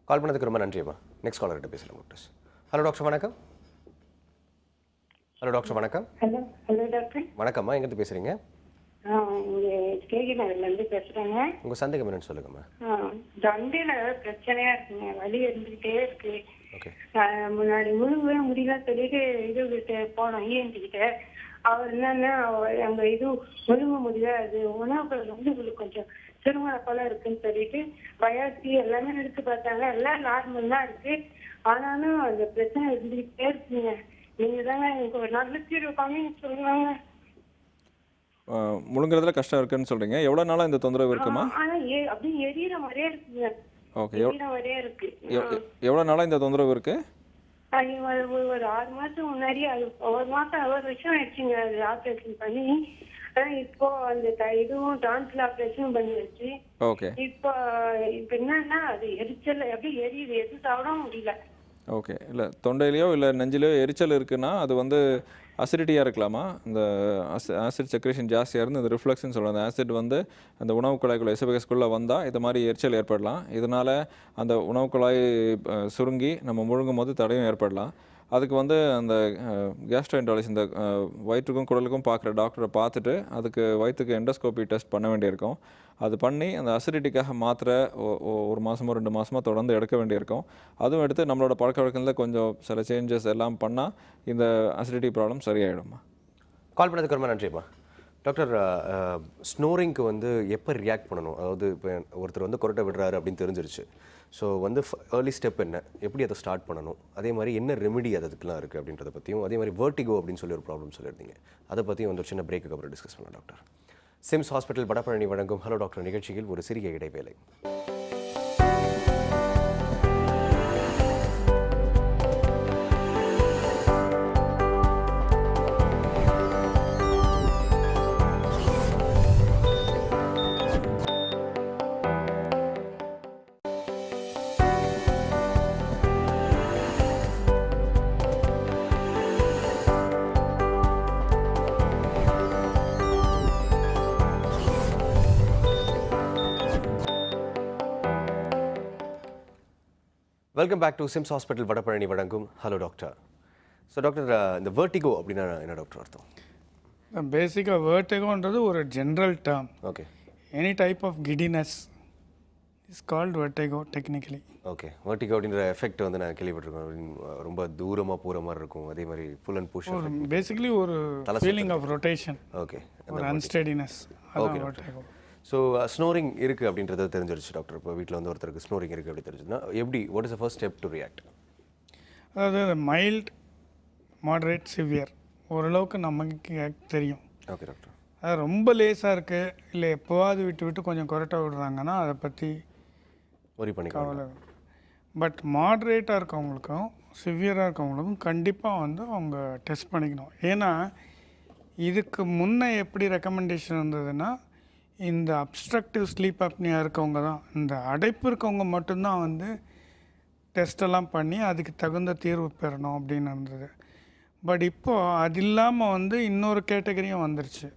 கால் பண்ணதுக்கு ரொம்ப நன்றிம்மா. நெக்ஸ்ட் காலர்கிட்ட பேசலாம் டாக்டர். ஹலோ டாக்டர், வணக்கம். ஹலோ டாக்டர், வணக்கம். Hello doctor. வணக்கம்மா, எங்கேருந்து பேசுகிறீங்க? இங்கே கேகி நகர்லேருந்து பேசுகிறேங்க. உங்கள் சந்தேகம் என்னன்னு சொல்லுங்கம்மா. தொண்டையில் பிரச்சனையா இருக்குங்க, வலி இருந்துக்கிட்டே இருக்கு. ஓகே. முன்னாடி முழுகவே முடியல சொல்லிட்டு இது போனோம் இஎன்டிக்கிட்ட. அவர் என்னன்னா அங்கே இது முழுக முடியல, அது உணவுகள் வந்து உங்களுக்கு கொஞ்சம் திருமண போல இருக்குன்னு சொல்லிட்டு பயாப்சி எல்லாமே எடுத்து பார்த்தாங்க. எல்லாம் நார்மல் தான் இருக்கு. ஆனாலும் அந்த பிரச்சனை இருந்துக்கிட்டே இருக்குங்க. நீங்க தாங்க எனக்கு ஒரு நல்ல தீர்வு காமின்னு சொல்லுவாங்க. முழுங்குறதுல கஷ்டம் இருக்குன்னு சொல்றீங்க. எவ்வளவு நாளா இந்த தொந்தரவு இருக்குமா? ஆனா அப்படியே எரியற மாதிரியே இருக்குங்க. ஓகே. எரியற மாதிரியே இருக்கு. எவ்வளவு நாளா இந்த தொந்தரவு இருக்கு? ஒரு 6 மாசம் முன்னாடி, அது ஒரு வருஷம் ஆயிடுச்சுங்க அது ஆப்ரேஷன் பண்ணி. இப்போ அந்த இதுவும் டான்ஸ்ல ஆப்ரேஷன் பண்ணி வச்சு. ஓகே. இப்போ என்னன்னா அது எரிச்சல் அப்படியே எரியுது, எது சாப்பிடவும் முடியல. ஓகே. இல்லை தொண்டையிலையோ இல்லை நெஞ்சிலையோ எரிச்சல் இருக்குன்னா அது வந்து அசிடிட்டியாக இருக்கலாமா? இந்த ஆசிட் செக்ரேஷன் ஜாஸ்தியாக இருந்து இந்த ரிஃப்ளெக்ஷன் சொல்லுவாங்க. அந்த ஆசிட் வந்து அந்த உணவு குழாய்க்குள்ள எசபகஸ்குள்ளே வந்தால் இது மாதிரி எரிச்சல் ஏற்படலாம். இதனால் அந்த உணவு குழாய் சுருங்கி நம்ம முழுங்கும் போது தடையும் ஏற்படலாம். அதுக்கு வந்து அந்த கேஸ்ட்ரோஎன்ட்ராலஜிஸ்ட், இந்த வயிற்றுக்கும் குடலுக்கும் பார்க்குற டாக்டரை பார்த்துட்டு அதுக்கு வயிற்றுக்கு எண்டோஸ்கோபி டெஸ்ட் பண்ண வேண்டியிருக்கும். அது பண்ணி அந்த அசிடிட்டிக்காக மாத்திரை 1 மாதமோ 2 மாதமோ தொடர்ந்து எடுக்க வேண்டியிருக்கும். அதுவும் எடுத்து நம்மளோட பழக்க வழக்கத்தில் கொஞ்சம் சில சேஞ்சஸ் எல்லாம் பண்ணால் இந்த அசிடிட்டி ப்ராப்ளம் சரியாயிடும்மா. கால் பண்ணதுக்கு ரொம்ப நன்றிம்மா. டாக்டர், ஸ்னோரிங்க்கு வந்து எப்போ ரியாக்ட் பண்ணணும்? அதாவது இப்போ ஒருத்தர் வந்து கொரட்டை விடுறாரு அப்படின்னு தெரிஞ்சிருச்சு. ஸோ வந்து ஏர்லி ஸ்டெப் என்ன, எப்படி அதை ஸ்டார்ட் பண்ணணும், அதே மாதிரி என்ன ரெமெடி அதுக்கெலாம் இருக்குது அப்படின்றத பற்றியும், அதே மாதிரி வெர்டிகோ அப்படின்னு சொல்லி ஒரு ப்ராப்ளம் சொல்லியிருந்தீங்க, அதை பற்றியும் வந்து ஒரு சின்ன பிரேக்குக்கு அப்புறம் டிஸ்கஸ் பண்ணலாம் டாக்டர். சிம்ஸ் ஹாஸ்பிட்டல் வடபழனி வழங்கும் ஹலோ டாக்டர் நிகழ்ச்சியில் ஒரு சிறிய இடைவேளை. Welcome back to SIMS hospital Vadapalani வழங்கும் ஹலோ டாக்டர். ஸோ டாக்டர், இந்த வெர்டிகோ அப்படின்னா என்ன டாக்டர் அர்த்தம்? பேசிக்காக வெர்டிகோன்றது ஒரு general term. Okay. Any type of giddiness is called vertigo technically. Okay. Vertigo அப்படின்ற எஃபெக்ட் வந்து நான் கேள்விப்பட்டிருக்கேன். ரொம்ப தூரமாக போகிற மாதிரி இருக்கும், அதே மாதிரி ஃபுல் அண்ட் புஷ். பேசிக்கலி ஒரு ஃபீலிங் ஆஃப் ரொட்டேஷன். ஓகே. ஒரு அன்ஸ்டெடினஸ். ஓகே. ஸோ ஸ்னோரிங் இருக்குது அப்படின்றத தெரிஞ்சிருச்சு டாக்டர். இப்போ வீட்டில் வந்து ஒருத்தருக்கு ஸ்னோரிங் இருக்குது அப்படி தெரிஞ்சுதுன்னா எப்படி, what is the first step to react? அதாவது மைல்ட், மாடரேட், சிவியர் ஓரளவுக்கு நமக்கு தெரியும். Okay doctor. அது ரொம்ப லேஸாக இருக்குது, இல்லை எப்போவாது விட்டு கொஞ்சம் கொரட்டை விடுறாங்கன்னா அதை பற்றி ஒரி பண்ணி கவலை. பட் மாடரேட்டாக இருக்கவங்களுக்கும் சிவியராக இருக்கவங்களுக்கும் கண்டிப்பாக வந்து அவங்க டெஸ்ட் பண்ணிக்கணும். ஏன்னா இதுக்கு முன்னே எப்படி ரெக்கமெண்டேஷன் இருந்ததுன்னா, இந்த அப்ஸ்ட்ரக்டிவ் ஸ்லீப் அப்னியா இருக்கவங்க தான், இந்த அடைப்பு இருக்கவங்க மட்டும்தான் வந்து டெஸ்டெல்லாம் பண்ணி அதுக்கு தகுந்த தீர்வு பெறணும் அப்படின்னு இருந்தது. பட் இப்போது அது இல்லாமல் வந்து இன்னொரு கேட்டகரியும் வந்துருச்சு,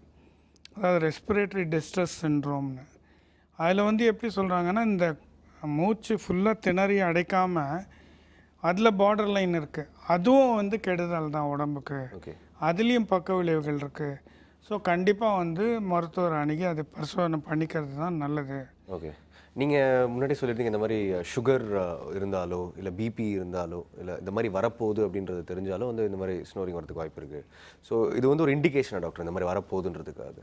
அதாவது ரெஸ்பிரேட்டரி டிஸ்ட்ரெஸ் சிண்ட்ரோம்னு. அதில் வந்து எப்படி சொல்கிறாங்கன்னா, இந்த மூச்சு ஃபுல்லாக திணறி அடைக்காமல் அதில் பார்டர் லைன் இருக்குது, அதுவும் வந்து கெடுதல் தான் உடம்புக்கு. அதுலேயும் பக்க விளைவுகள் இருக்குது. ஸோ கண்டிப்பாக வந்து மருத்துவர் அணுகி அதை பரிசோதனை பண்ணிக்கிறது தான் நல்லது. ஓகே. நீங்கள் முன்னாடி சொல்லியிருந்தீங்க இந்த மாதிரி சுகர் இருந்தாலோ இல்லை பிபி இருந்தாலோ இல்லை இந்த மாதிரி வரப்போகுது அப்படின்றது தெரிஞ்சாலும் வந்து இந்த மாதிரி ஸ்னோரிங் வரதுக்கு வாய்ப்பு இருக்குது. ஸோ இது வந்து ஒரு இண்டிகேஷனா டாக்டர் இந்த மாதிரி வரப்போகுதுன்றதுக்காக?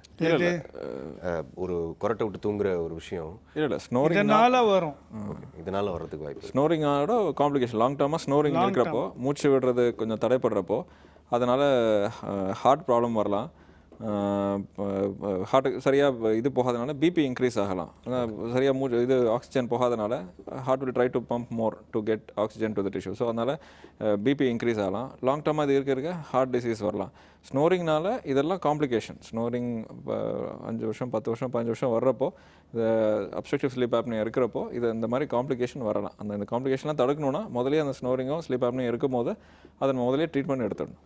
ஒரு கொரட்டை விட்டு தூங்குற ஒரு விஷயம் இல்லை, ஸ்னோரிங் இதனால் வரும். இதனால் வர்றதுக்கு வாய்ப்பு. ஸ்னோரிங்கோட காம்ப்ளிகேஷன் லாங் டேர்மாக ஸ்னோரிங் இருக்கிறப்போ, மூச்சு விடுறது கொஞ்சம் தடைப்படுறப்போ, அதனால் ஹார்ட் ப்ராப்ளம் வரலாம். ஹார்ட்டுக்கு சரியாக இது போகாதனால பிபி இன்க்ரீஸ் ஆகலாம். சரியாக மூச்சு இது ஆக்சிஜன் போகாதனால heart will try to pump more to get oxygen to the tissue. So அதனால் பிபி இன்க்ரீஸ் ஆகலாம். லாங் டேர்மாக இது இருக்க ஹார்ட் டிசீஸ் வரலாம். ஸ்னோரிங்னால இதெல்லாம் காம்ப்ளிகேஷன். ஸ்னோரிங் 5 வருஷம் 10 வருஷம் 15 வருஷம் வர்றப்போ, இந்த அப்ஸ்ட்ரக்டிவ் ஸ்லீப் ஆப்னியா இருக்கிறப்போ இது இந்த மாதிரி காம்ப்ளிகேஷன் வரலாம். இந்த காம்ப்ளிகேஷன்லாம் தடுக்கணும்னா முதலே அந்த ஸ்னோரிங்கோ ஸ்லீப் ஆப்னியா இருக்கும் போது அதை முதலே ட்ரீட்மெண்ட் எடுத்துடணும்.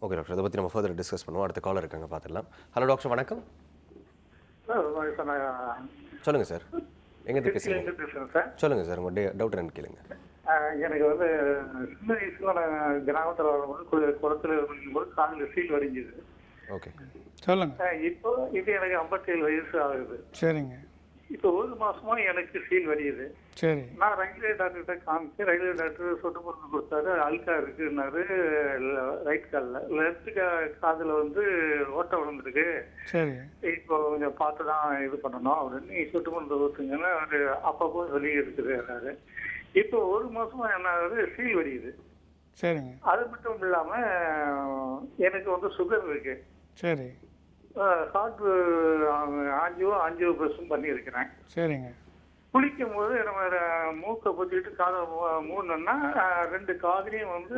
ஓகே டாக்டர், அதை பற்றி நம்ம ஃபர்தர் டிஸ்கஸ் பண்ணுவோம். அடுத்த காலர் இருக்காங்க, பார்த்துடலாம். ஹலோ டாக்டர், வணக்கம். சொல்லுங்கள் சார், எங்கே பேசுகிறீங்க? சொல்லுங்கள் சார், உங்கள் டவுட் என்னன்னு கேளுங்க. எனக்கு வந்து சின்ன வயசுல நான் கிராமத்தில் வரும்போது குளத்தில் இருக்கும்போது காலில் சீல் வடிஞ்சுது. ஓகே, சொல்லுங்க. இப்போ இது எனக்கு 57 வயசு ஆகுது. சரிங்க. இப்போ 1 மாசமா எனக்கு சீல் வடியுது. சரி. நான் ரயில்வே டாக்டர்கிட்ட காமிச்சு, ரயில்வே டாக்டர் சொட்டு மருந்து கொடுத்தாரு, அல்கா இருக்குன்னாரு ரைட் காலில். லெஃப்ட் காதில் வந்து ஓட்டை விழுந்துருக்கு. சரி. இப்போ கொஞ்சம் பார்த்து தான் இது பண்ணணும் அப்படின்னு சொட்டு மருந்து ஊற்றுங்கன்னா அது அப்பப்போ சொல்லி இருக்குது. இப்போ 1 மாசமா என்ன ஆகுது, சீல் வடியுது. சரிங்க. அது மட்டும் இல்லாம எனக்கு வந்து சுகர் இருக்கு. சரி. ஹார்ட் ஆஞ்சியோ பிரஸும் பண்ணியிருக்கிறேன். சரிங்க. குளிக்கும் போது நம்ம மூக்கை பொத்திட்டு காதை மூடணும்னா 2 காதுலையும் வந்து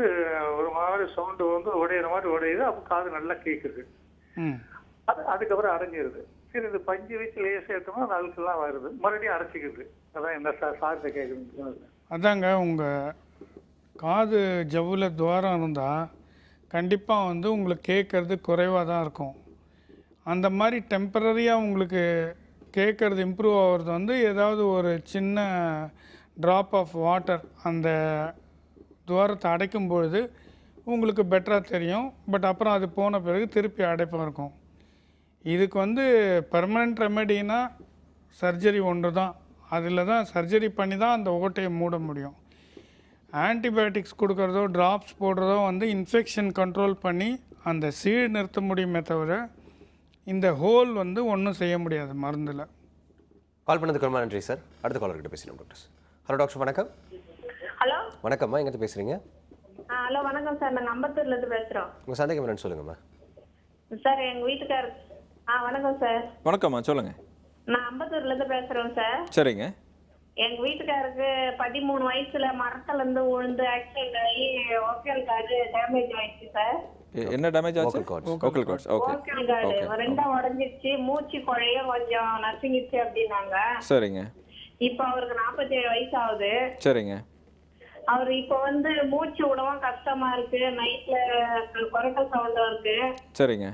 ஒரு மாதிரி சவுண்டு வந்து உடையிற மாதிரி உடையுது. அப்போ காது நல்லா கேட்குது. அதுக்கப்புறம் அடைஞ்சிருது. சரி, இது பஞ்சு வச்சு லேசாக எடுத்தோம்னா அது அழுக்கெல்லாம் வருது, மறுபடியும் அடைச்சிக்குது. அதான் என்ன சார்கிட்ட கேட்குறீங்க? அதாங்க, உங்கள் காது ஜவ்வில் துவாரம் இருந்தால் கண்டிப்பாக வந்து உங்களுக்கு கேட்குறது குறைவாக தான் இருக்கும். அந்த மாதிரி டெம்பரரியாக உங்களுக்கு கேட்குறது இம்ப்ரூவ் ஆகிறது வந்து ஏதாவது ஒரு சின்ன ட்ராப் ஆஃப் வாட்டர் அந்த துவாரத்தை அடைக்கும் பொழுது உங்களுக்கு பெட்டராக தெரியும். பட் அப்புறம் அது போன பிறகு திருப்பி அடைப்பாக இருக்கும். இதுக்கு வந்து பெர்மனண்ட் ரெமெடினா சர்ஜரி ஒன்று தான். அதில் தான் சர்ஜரி பண்ணி தான் அந்த ஓட்டையை மூட முடியும். ஆன்டிபயோட்டிக்ஸ் கொடுக்குறதோ ட்ராப்ஸ் போடுறதோ வந்து இன்ஃபெக்ஷன் கண்ட்ரோல் பண்ணி அந்த சீழ் நிறுத்த முடியுமே தவிர இந்த ஹோல் வந்து ஒன்றும் செய்ய முடியாது மருந்தில். கால் பண்ணதுக்கு ரொம்ப நன்றி சார். அடுத்த காலர்கிட்ட பேசலாம் டாக்டர். ஹலோ டாக்டர், வணக்கம். ஹலோ, வணக்கம்மா, எங்கே பேசுகிறீங்க? ஹலோ வணக்கம் சார், நாங்கள் அம்பத்தூர்லேருந்து பேசுகிறோம். உங்கள் சந்தேகம் என்னன்னு சொல்லுங்கம்மா. சார், எங்கள் வீட்டுக்கார் வணக்கம் சார். வணக்கம்மா, சொல்லுங்க. நான் அம்பத்தூர்ல இருந்து பேசுறேன் சார். சரிங்க. எங்க வீட்டுக்காருக்கு 13 வயசுல மரத்துல இருந்து விழுந்து ஆக்சிடென்ட் ஆகி ஓக்கல் கார்டு டேமேஜ் ஆயிடுச்சு சார். என்ன டேமேஜ் ஆச்சு? ஓக்கல் கார்ட்ஸ். ஓகே. ஓக்கல் கார்டு ரெண்டா உடைஞ்சிருச்சு, மூச்சு குழைய கொஞ்சம் நசுங்கிச்சு அப்படின்னாங்க. சரிங்க. இப்போ அவருக்கு 47 வயசு ஆகுது. சரிங்க. அவரு இப்போ வந்து மூச்சு விடவும் கஷ்டமா இருக்கு, நைட்ல குரட்டல் சவுண்ட் இருக்கு. சரிங்க.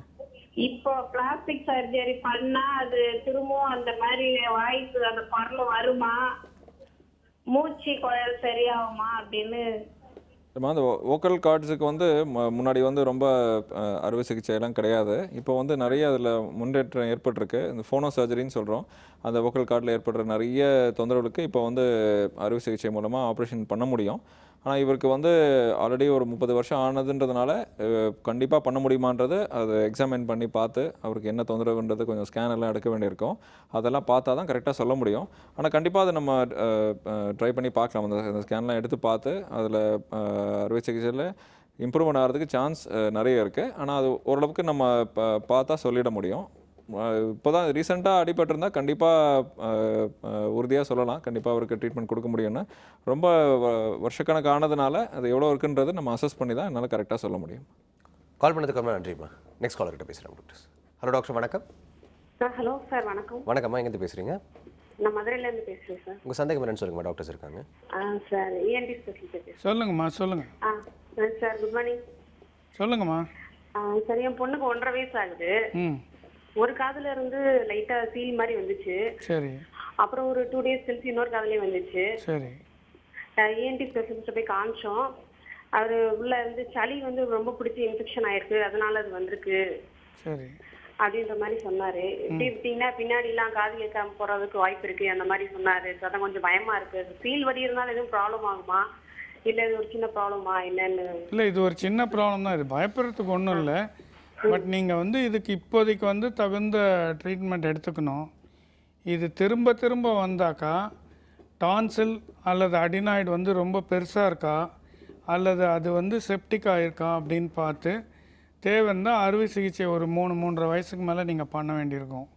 இப்போ பிளாஸ்டிக் சர்ஜரி பண்ணா அது திரும்பவும் அந்த மாதிரி வாய்ப்பு அந்த குரல் வருமா, மூச்சு குழல் சரியாகுமா அப்படின்னு. அந்த வோக்கல் கார்ட்ஸுக்கு வந்து முன்னாடி வந்து ரொம்ப அறுவை சிகிச்சையெல்லாம் கிடையாது. இப்போ வந்து நிறைய அதில் முன்னேற்றம் ஏற்பட்டிருக்கு. இந்த ஃபோனோ சர்ஜரின்னு சொல்கிறோம். அந்த வோக்கல் கார்டில் ஏற்படுற நிறைய தொந்தரவுகளுக்கு இப்போ வந்து அறுவை சிகிச்சை மூலமாக ஆப்ரேஷன் பண்ண முடியும். ஆனால் இவருக்கு வந்து ஆல்ரெடி ஒரு 30 வருஷம் ஆனதுன்றதுனால கண்டிப்பாக பண்ண முடியுமான்றது அதை எக்ஸாமின் பண்ணி பார்த்து அவருக்கு என்ன தொந்தரவுன்றது கொஞ்சம் ஸ்கேன் எல்லாம் எடுக்க வேண்டியிருக்கும். அதெல்லாம் பார்த்தா தான் கரெக்டாக சொல்ல முடியும். ஆனால் கண்டிப்பாக அதை நம்ம ட்ரை பண்ணி பார்க்கலாம். அந்த ஸ்கேன்லாம் எடுத்து பார்த்து அதில் அறுவை சிகிச்சையில் இம்ப்ரூவ்மெண்ட் ஆகிறதுக்கு சான்ஸ் நிறைய இருக்குது. ஆனால் அது ஓரளவுக்கு நம்ம பார்த்தா சொல்லிட முடியும். இப்போ தான் ரீசெண்டாக அடிபட்டிருந்தால் கண்டிப்பாக உறுதியாக சொல்லலாம், கண்டிப்பாக அவருக்கு ட்ரீட்மெண்ட் கொடுக்க முடியும்னு. ரொம்ப வருஷக்கணக்கு ஆனதுனால அது எவ்வளோ இருக்குன்றது நம்ம அசஸ் பண்ணி தான் என்னால் கரெக்டாக சொல்ல முடியும். கால் பண்ணதுக்கு ரொம்ப நன்றிம்மா. நெக்ஸ்ட் காலர் கிட்ட பேசுகிறேன் டாக்டர். ஹலோ டாக்டர், வணக்கம். ஹலோ சார், வணக்கம். வணக்கம்மா, எங்கேருந்து பேசுகிறீங்க? நான் மதுரையிலேருந்து பேசுகிறேன் சார். உங்கள் சந்தேகம் என்னன்னு சொல்லுங்கம்மா, டாக்டர்ஸ் இருக்காங்க. Sir ENT specialist. சொல்லுங்கம்மா, சொல்லுங்க. Sir good morning. சொல்லுங்கம்மா. சார் என் பொண்ணுக்கு 1.5 வயசு ஆகுது. ஒரு காதுல இருந்து லைட்டா சீல் மாதிரி வந்துச்சு. சரி. அப்புறம் ஒரு 2 டேஸ் கழிச்சு இன்னொரு காதுலயும் வந்துச்சு. சரி. இஎன்டி ஸ்பெஷலிஸ்ட் போய் காமிச்சோம். அவரு உள்ள இருந்து சளி வந்து ரொம்ப பிடிச்சி இன்ஃபெக்ஷன் ஆயிருக்கு, அதனால அது வந்திருக்கு. சரி. அப்படின்ற மாதிரி சொன்னாரு. எப்படி விட்டீங்கன்னா பின்னாடி எல்லாம் காது கேட்காம போறதுக்கு வாய்ப்பு இருக்கு அந்த மாதிரி சொன்னாரு. அதான் கொஞ்சம் பயமா இருக்கு. சீல் வடி இருந்தாலும் எதுவும் ப்ராப்ளம் ஆகுமா, இல்ல இது ஒரு சின்ன ப்ராப்ளமா என்னன்னு? இல்லை, இது ஒரு சின்ன ப்ராப்ளம் தான். இது பயப்படுறதுக்கு ஒன்றும் இல்லை. பட் நீங்கள் வந்து இதுக்கு இப்போதைக்கு வந்து தகுந்த ட்ரீட்மெண்ட் எடுத்துக்கணும். இது திரும்ப திரும்ப வந்தாக்கா டான்சில் அல்லது அடினாய்டு வந்து ரொம்ப பெருசாக இருக்கா அல்லது அது வந்து செப்டிக்காக இருக்கா அப்படின்னு பார்த்து தேவைன்னா அறுவை சிகிச்சை ஒரு 3-3.5 வயசுக்கு மேலே நீங்கள் பண்ண வேண்டியிருக்கும்.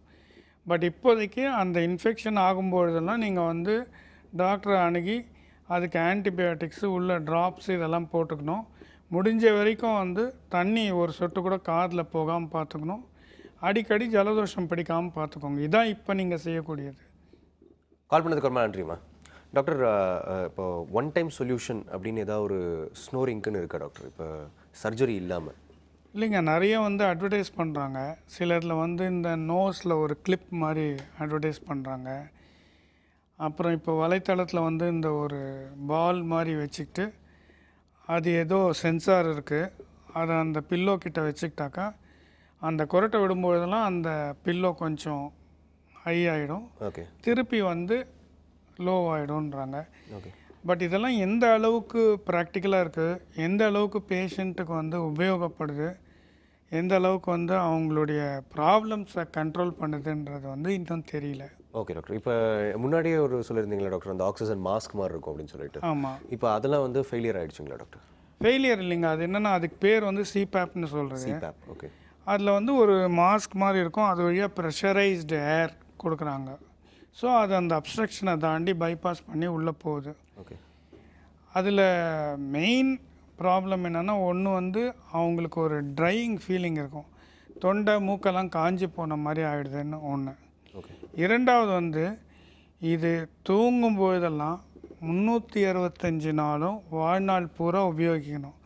பட் இப்போதைக்கு அந்த இன்ஃபெக்ஷன் ஆகும்பொழுதெல்லாம் நீங்கள் வந்து டாக்டரை அணுகி அதுக்கு ஆன்டிபயோட்டிக்ஸு உள்ள ட்ராப்ஸ் இதெல்லாம் போட்டுக்கணும். முடிஞ்ச வரைக்கும் வந்து தண்ணி ஒரு சொட்டு கூட காதில் போகாமல் பார்த்துக்கணும். அடிக்கடி ஜலதோஷம் பிடிக்காமல் பார்த்துக்கோங்க. இதான் இப்போ நீங்கள் செய்யக்கூடியது. கால் பண்ணதுக்கு ரொம்ப நன்றிம்மா. டாக்டர், இப்போ ஒன் டைம் சொல்யூஷன் அப்படின்னு ஏதாவது ஒரு ஸ்னோரிங்க்குன்னு இருக்கா டாக்டர், இப்போ சர்ஜரி இல்லாமல்? இல்லைங்க, நிறைய வந்து அட்வர்டைஸ் பண்ணுறாங்க. சிலரில் வந்து இந்த நோஸில் ஒரு கிளிப் மாதிரி அட்வர்டைஸ் பண்ணுறாங்க. அப்புறம் இப்போ வலைத்தளத்தில் வந்து இந்த ஒரு பால் மாதிரி வச்சுக்கிட்டு அது ஏதோ சென்சார் இருக்குது, அதை அந்த பில்லோ கிட்ட வச்சுக்கிட்டாக்கா அந்த குரட்டை விடும்போதெல்லாம் அந்த பில்லோ கொஞ்சம் ஹை ஆகிடும், திருப்பி வந்து லோ ஆகிடும்ன்றாங்க. பட் இதெல்லாம் எந்த அளவுக்கு ப்ராக்டிக்கலாக இருக்குது, எந்த அளவுக்கு பேஷண்ட்டுக்கு வந்து உபயோகப்படுது, எந்த அளவுக்கு வந்து அவங்களுடைய ப்ராப்ளம்ஸை கண்ட்ரோல் பண்ணுதுன்றது வந்து இன்னும் தெரியல. ஓகே டாக்டர், இப்போ முன்னாடியே ஒரு சொல்லியிருந்தீங்களா டாக்டர், அந்த ஆக்சிஜன் மாஸ்க் மாதிரி இருக்கும் அப்படின்னு சொல்லிட்டு. ஆமாம். இப்போ அதெல்லாம் வந்து ஃபெயிலியர் ஆகிடுச்சுங்களா டாக்டர்? ஃபெயிலியர் இல்லைங்க, அது என்னென்னா அதுக்கு பேர் வந்து சிபேப்னு சொல்கிறது. CPAP, okay. அதில் வந்து ஒரு மாஸ்க் மாதிரி இருக்கும், அது வழியாக ப்ரெஷரைஸ்டு ஏர் கொடுக்குறாங்க. ஸோ அது அந்த அப்ஸ்ட்ரக்ஷனை தாண்டி பைபாஸ் பண்ணி உள்ளே போகுது. ஓகே. அதில் மெயின் ப்ராப்ளம் என்னென்னா, ஒன்று வந்து அவங்களுக்கு ஒரு ட்ரையிங் ஃபீலிங் இருக்கும், தொண்டை மூக்கெல்லாம் காஞ்சி போன மாதிரி ஆகிடுதுன்னு ஒன்று. இரண்டாவது வந்து இது தூங்கும்போதெல்லாம் 365 நாளும் வாழ்நாள் பூரா உபயோகிக்கணும்.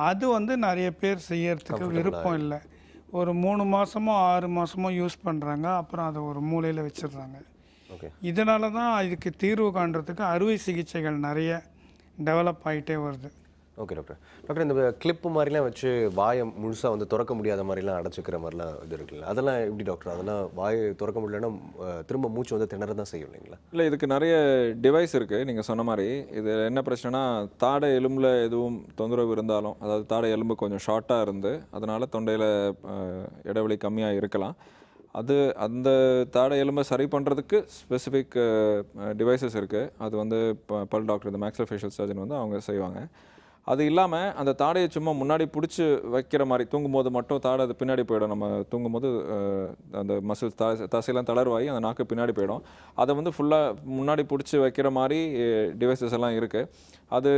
அது வந்து நிறைய பேர் செய்யறதுக்கு விருப்பம் இல்லை. ஒரு 3 மாதமோ 6 மாதமோ யூஸ் பண்ணுறாங்க, அப்புறம் அதை ஒரு மூலையில் வச்சிடுறாங்க. இதனால தான் இதுக்கு தீர்வு காண்றதுக்கு அறுவை சிகிச்சைகள் நிறைய டெவலப் ஆகிட்டே வருது. Okay doctor. டாக்டர், இந்த கிளிப்பு மாதிரிலாம் வச்சு வாயை முழுசாக வந்து திறக்க முடியாத மாதிரிலாம் அடைச்சிக்கிற மாதிரிலாம் இது இருக்குல்ல, அதெல்லாம் எப்படி டாக்டர்? அதெல்லாம் வாயை திறக்க முடியலன்னா திரும்ப மூச்சு வந்து திணற தான் செய்யும் இல்லைங்களா? இல்லை, இதுக்கு நிறைய டிவைஸ் இருக்குது. நீங்கள் சொன்ன மாதிரி இது என்ன பிரச்சனைனா, தாடை எலும்பில் எதுவும் தொந்தரவு இருந்தாலும், அதாவது தாடை எலும்பு கொஞ்சம் ஷார்ட்டாக இருந்து அதனால் தொண்டையில் இடைவெளி கம்மியாக இருக்கலாம். அந்த தாடை எலும்பை சரி பண்ணுறதுக்கு ஸ்பெசிஃபிக் டிவைசஸ் இருக்குது. அது வந்து பல் டாக்டர், இந்த மேக்ஸிலோஃபேஷியல் சர்ஜன் வந்து அவங்க செய்வாங்க. அது இல்லாமல் அந்த தாடையை சும்மா முன்னாடி பிடிச்சி வைக்கிற மாதிரி தூங்கும்போது மட்டும் தாடை அது பின்னாடி போயிடும். நம்ம தூங்கும்போது அந்த மசில்ஸ் தசையெல்லாம் தளர்வாகி அந்த நாக்கு பின்னாடி போயிடும். அதை வந்து ஃபுல்லாக முன்னாடி பிடிச்சி வைக்கிற மாதிரி டிவைசஸ் எல்லாம் இருக்குது. அது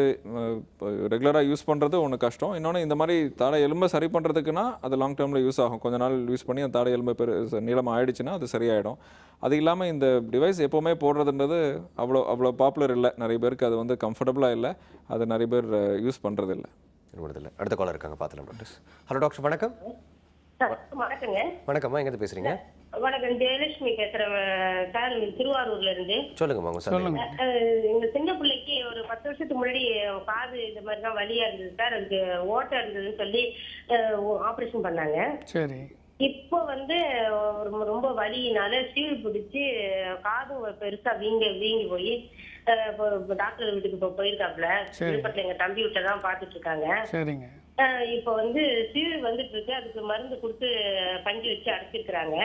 ரெகுலராக யூஸ் பண்ணுறது ஒன்று கஷ்டம். இன்னொன்று இந்த மாதிரி தாடை எலும்பை சரி பண்ணுறதுக்குன்னா அது லாங் டேர்மில் யூஸ் ஆகும். கொஞ்ச நாள் யூஸ் பண்ணி அந்த தாடை எலும்பு நீளமாக ஆயிடுச்சுன்னா அது சரியாயிடும். அது இல்லாமல் இந்த டிவைஸ் எப்போவுமே போடுறதுன்றது அவ்வளோ பாப்புலர் இல்லை. நிறைய பேருக்கு அது வந்து கம்ஃபர்டபுளாக இல்லை. அது நிறைய பேர் யூஸ் பண்ணுறது இல்லை. அடுத்த காலர் இருக்காங்க, பார்த்துலாம் டாக்டர். ஹலோ டாக்டர், வணக்கம். வணக்கங்க. வணக்கம்மா, எங்கே பேசுறீங்க? வணக்கம், ஜெயலட்சுமி பேசுறேன் சார், திருவாரூர்ல இருந்து. சொல்லுங்கம்மா. சொல்லுங்க. எங்க சின்ன பிள்ளைக்கு ஒரு 10 வருஷத்துக்கு முன்னாடி காது இந்த மாதிரி தான் வலியா இருந்தது சார். அதுக்கு ஓட்டை இருந்ததுன்னு சொல்லி ஆபரேஷன் பண்ணாங்க. சரி. இப்போ வந்து ரொம்ப வலியினால சீழ் பிடிச்சி காதும் பெருசா வீங்கி போய் டாக்டர் வீட்டுக்கு இப்போ போயிருக்காப்ல. விழுப்புரத்துல எங்க தம்பி விட்ட தான் பாத்துட்டு இருக்காங்க. சரிங்க. இப்போ வந்து சீழ் வந்துட்டு இருக்கு. அதுக்கு மருந்து கொடுத்து பஞ்சு வச்சு அடைச்சிருக்கிறாங்க.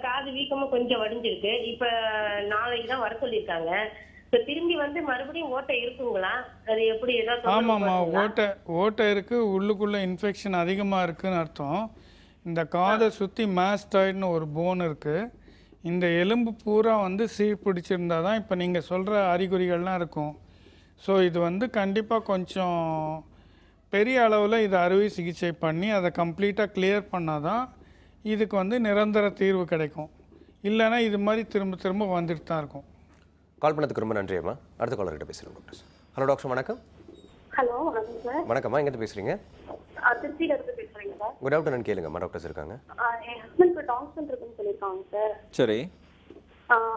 காது வீக்கமும் கொஞ்சம் வடிஞ்சிருக்கு. இப்ப நாளைக்கு தான் வர சொல்லியிருக்காங்க. திரும்பி வந்து மறுபடியும் ஓட்டை இருக்குங்களா? அது எப்படி? ஆமாம்மா, ஓட்டை இருக்கு. உள்ளுக்குள்ள இன்ஃபெக்ஷன் அதிகமாக இருக்குன்னு அர்த்தம். இந்த காதை சுற்றி மாஸ்டாய்டுன்னு ஒரு போன் இருக்குது. இந்த எலும்பு பூரா வந்து சீர்பிடிச்சிருந்தா தான் இப்போ நீங்கள் சொல்கிற அறிகுறிகள்லாம் இருக்கும். ஸோ இது வந்து கண்டிப்பாக கொஞ்சம் பெரிய அளவில் இது அறுவை சிகிச்சை பண்ணி அதை கம்ப்ளீட்டாக கிளியர் பண்ணால் தான் இதுக்கு வந்து நிரந்தர தீர்வு கிடைக்கும். இல்லைன்னா இது மாதிரி திரும்ப திரும்ப வந்துட்டு தான் இருக்கும். கால் பண்ணதுக்கு ரொம்ப நன்றி அம்மா. அடுத்த காலர்கிட்ட பேசுகிறேன் டாக்டர். ஹலோ டாக்டர், வணக்கம். ஹலோ, வணக்கம் சார். வணக்கம்மா, எங்கே பேசுகிறீங்க? திருச்சியில இருந்து பேசுறீங்க சார். உங்கள் டவுட் என்னன்னு கேளுங்கம்மா, டாக்டர்ஸ் இருக்காங்க. என் ஹஸ்பண்ட்க்கு டான்சில் இருக்குன்னு சொல்லியிருக்காங்க சார். சரி.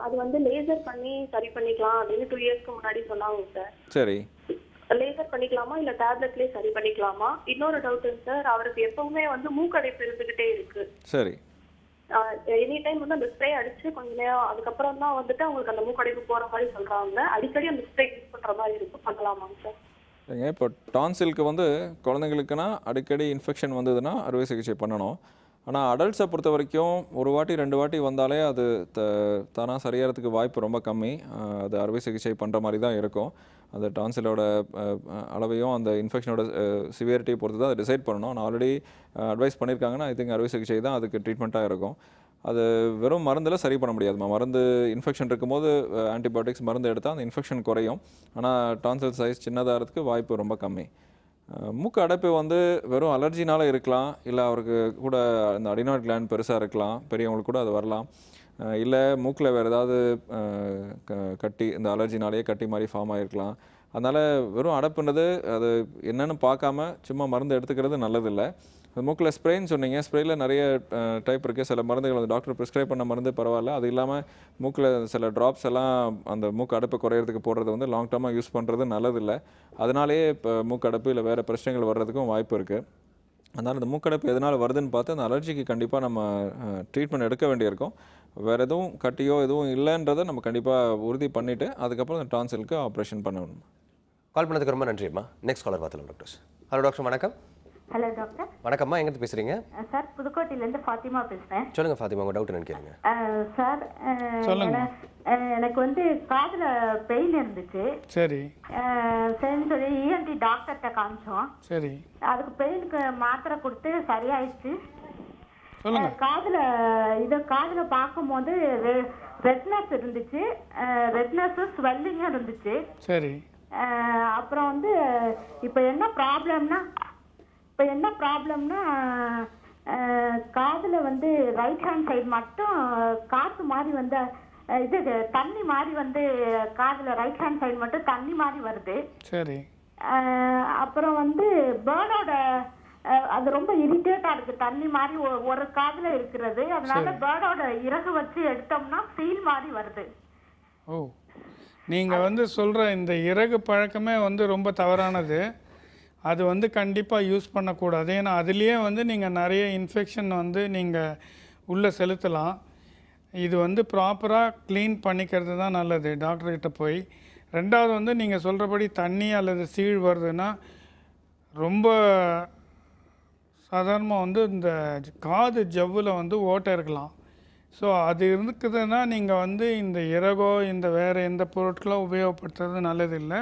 அது வந்து லேசர் பண்ணி சரி பண்ணிக்கலாம் அப்படின்னு 2 இயர்ஸ்க்கு முன்னாடி சொன்னாங்க சார். சரி. லேசர் பண்ணிக்கலாமா இல்ல டேப்லெட்லயே சரி பண்ணிக்கலாமா? இன்னொரு டவுட் சார், அவருக்கு எப்பவுமே வந்து மூக்கடைப்பு இருந்துகிட்டே இருக்கு. சரி. எனி டைம் வந்து அந்த ஸ்ப்ரே அடிச்சு கொஞ்ச நேரம் அதுக்கப்புறம் தான் வந்துட்டு அவங்களுக்கு அந்த மூக்கடைப்பு போற மாதிரி சொல்றாங்க. அடிக்கடி அந்த ஸ்ப்ரே யூஸ் பண்ற மாதிரி இருக்கு, பண்ணலாமாங்க சார்? இப்போ டான்சிலுக்கு வந்து குழந்தைங்களுக்குன்னா அடிக்கடி இன்ஃபெக்ஷன் வந்ததுன்னா அறுவை சிகிச்சை பண்ணணும். ஆனால் அடல்ட்ஸை பொறுத்த வரைக்கும் 1 வாட்டி 2 வாட்டி வந்தாலே அது தானாக சரியாகிறதுக்கு வாய்ப்பு ரொம்ப கம்மி. அது அறுவை சிகிச்சை பண்ணுற மாதிரி தான் இருக்கும். அந்த டான்சிலோட அளவையும் அந்த இன்ஃபெக்ஷனோட சிவியரிட்டியை பொறுத்து தான் அதை டிசைட் பண்ணணும். நான் ஆல்ரெடி அட்வைஸ் பண்ணியிருக்காங்கன்னா ஐ திங்க் அறுவை சிகிச்சை தான் அதுக்கு ட்ரீட்மெண்ட்டாக இருக்கும். அது வெறும் மருந்தில் சரி பண்ண முடியாதுமா. மருந்து இன்ஃபெக்ஷன் இருக்கும்போது ஆன்டிபயோட்டிக்ஸ் மருந்து எடுத்தால் அந்த இன்ஃபெக்ஷன் குறையும். ஆனால் டான்சில் சைஸ் சின்னதாகிறதுக்கு வாய்ப்பு ரொம்ப கம்மி. மூக்கு அடைப்பு வந்து வெறும் அலர்ஜினால இருக்கலாம், இல்லை அவருக்கு கூட அந்த அடினாய்ட் கிளாண்ட் பெருசாக இருக்கலாம், பெரியவங்களுக்கு கூட அது வரலாம். இல்லை மூக்கில் வேறு ஏதாவது கட்டி இந்த அலர்ஜினாலேயே கட்டி மாதிரி ஃபார்ம் ஆகிருக்கலாம். அதனால் வெறும் அடைப்புன்றது அது என்னென்னு பார்க்காம சும்மா மருந்து எடுத்துக்கிறது நல்லதில்லை. மூக்கில் ஸ்ப்ரேன்னு சொன்னீங்க. ஸ்ப்ரேயில் நிறைய டைப் இருக்குது. சில மருந்துகள் வந்து டாக்டர் ப்ரிஸ்கிரைப் பண்ண மருந்து பரவாயில்ல. அது இல்லாமல் மூக்கில் சில ட்ராப்ஸ் எல்லாம் அந்த மூக்கு அடைப்பு குறையிறதுக்கு போடுறது வந்து லாங் டேர்மாக யூஸ் பண்ணுறது நல்லதில்லை. அதனாலேயே இப்போ மூக்கு அடைப்பு இல்லை வேறு பிரச்சனைகள் வர்றதுக்கும் வாய்ப்பு இருக்குது. அதனால் இந்த மூக்கடைப்பு எதனால் வருதுன்னு பார்த்து அந்த அலர்ஜிக்கு கண்டிப்பாக நம்ம ட்ரீட்மெண்ட் எடுக்க வேண்டியிருக்கும். வேறு எதுவும் கட்டியோ எதுவும் இல்லைன்றதை நம்ம கண்டிப்பாக உறுதி பண்ணிவிட்டு அதுக்கப்புறம் அந்த டான்சிலுக்கு ஆப்ரேஷன் பண்ணணும். கால் பண்ணதுக்கு ரொம்ப நன்றிம்மா. நெக்ஸ்ட் காலர் பார்த்துலாம் டாக்டர். ஹலோ டாக்டர், வணக்கம். Hello doctor. வணக்கம்மா, எங்கே பேசுகிறீங்க? சார், புதுக்கோட்டையிலேருந்து ஃபாத்திமா பேசுகிறேன். சொல்லுங்கள் ஃபாத்திமா, உங்கள் டவுட் என்னன்னு கேளுங்க. சார், எனக்கு வந்து காதில் பெயின் இருந்துச்சு. சரி. சரின்னு சொல்லி இஎன்டி டாக்டர்கிட்ட காமிச்சோம். சரி. அதுக்கு பெயினுக்கு மாத்திரை கொடுத்து சரியாயிடுச்சு. காதில் பார்க்கும்போது ரெட்னஸ் இருந்துச்சு, ரெட்னஸும் ஸ்வெல்லிங்கும் இருந்துச்சு. சரி. அப்புறம் வந்து இப்போ என்ன ப்ராப்ளம்னா காதில் வந்து ரைட் ஹேண்ட் சைடு மட்டும் காற்று மாதிரி வந்து இது தண்ணி மாதிரி வந்து காதில் ரைட் ஹேண்ட் சைடு மட்டும் தண்ணி மாதிரி வருது. சரி. அப்புறம் வந்து பேர்டோட அது ரொம்ப இரிட்டேட்டாக இருக்குது. தண்ணி மாதிரி ஒரு காதில் இருக்கிறது. அதனால பேர்டோட இறகு வச்சு எடுத்தோம்னா ஃபீல் மாதிரி வருது. ஓ, நீங்கள் வந்து சொல்கிற இந்த இறகு பழக்கமே வந்து ரொம்ப தவறானது. அது வந்து கண்டிப்பாக யூஸ் பண்ணக்கூடாது. ஏன்னா அதுலேயே வந்து நீங்கள் நிறைய இன்ஃபெக்ஷன் வந்து நீங்கள் உள்ளே செலுத்தலாம். இது வந்து ப்ராப்பராக க்ளீன் பண்ணிக்கிறது தான் நல்லது டாக்டர்கிட்ட போய். ரெண்டாவது வந்து நீங்கள் சொல்கிறபடி தண்ணி அல்லது சீழ் வருதுன்னா ரொம்ப சாதாரணமாக வந்து இந்த காது ஜவ்வில் வந்து ஓட்டை இருக்கலாம். ஸோ அது இருக்குதுன்னா நீங்கள் வந்து இந்த இறகோ இந்த வேறு எந்த பொருட்களோ உபயோகப்படுத்துறது நல்லதில்லை.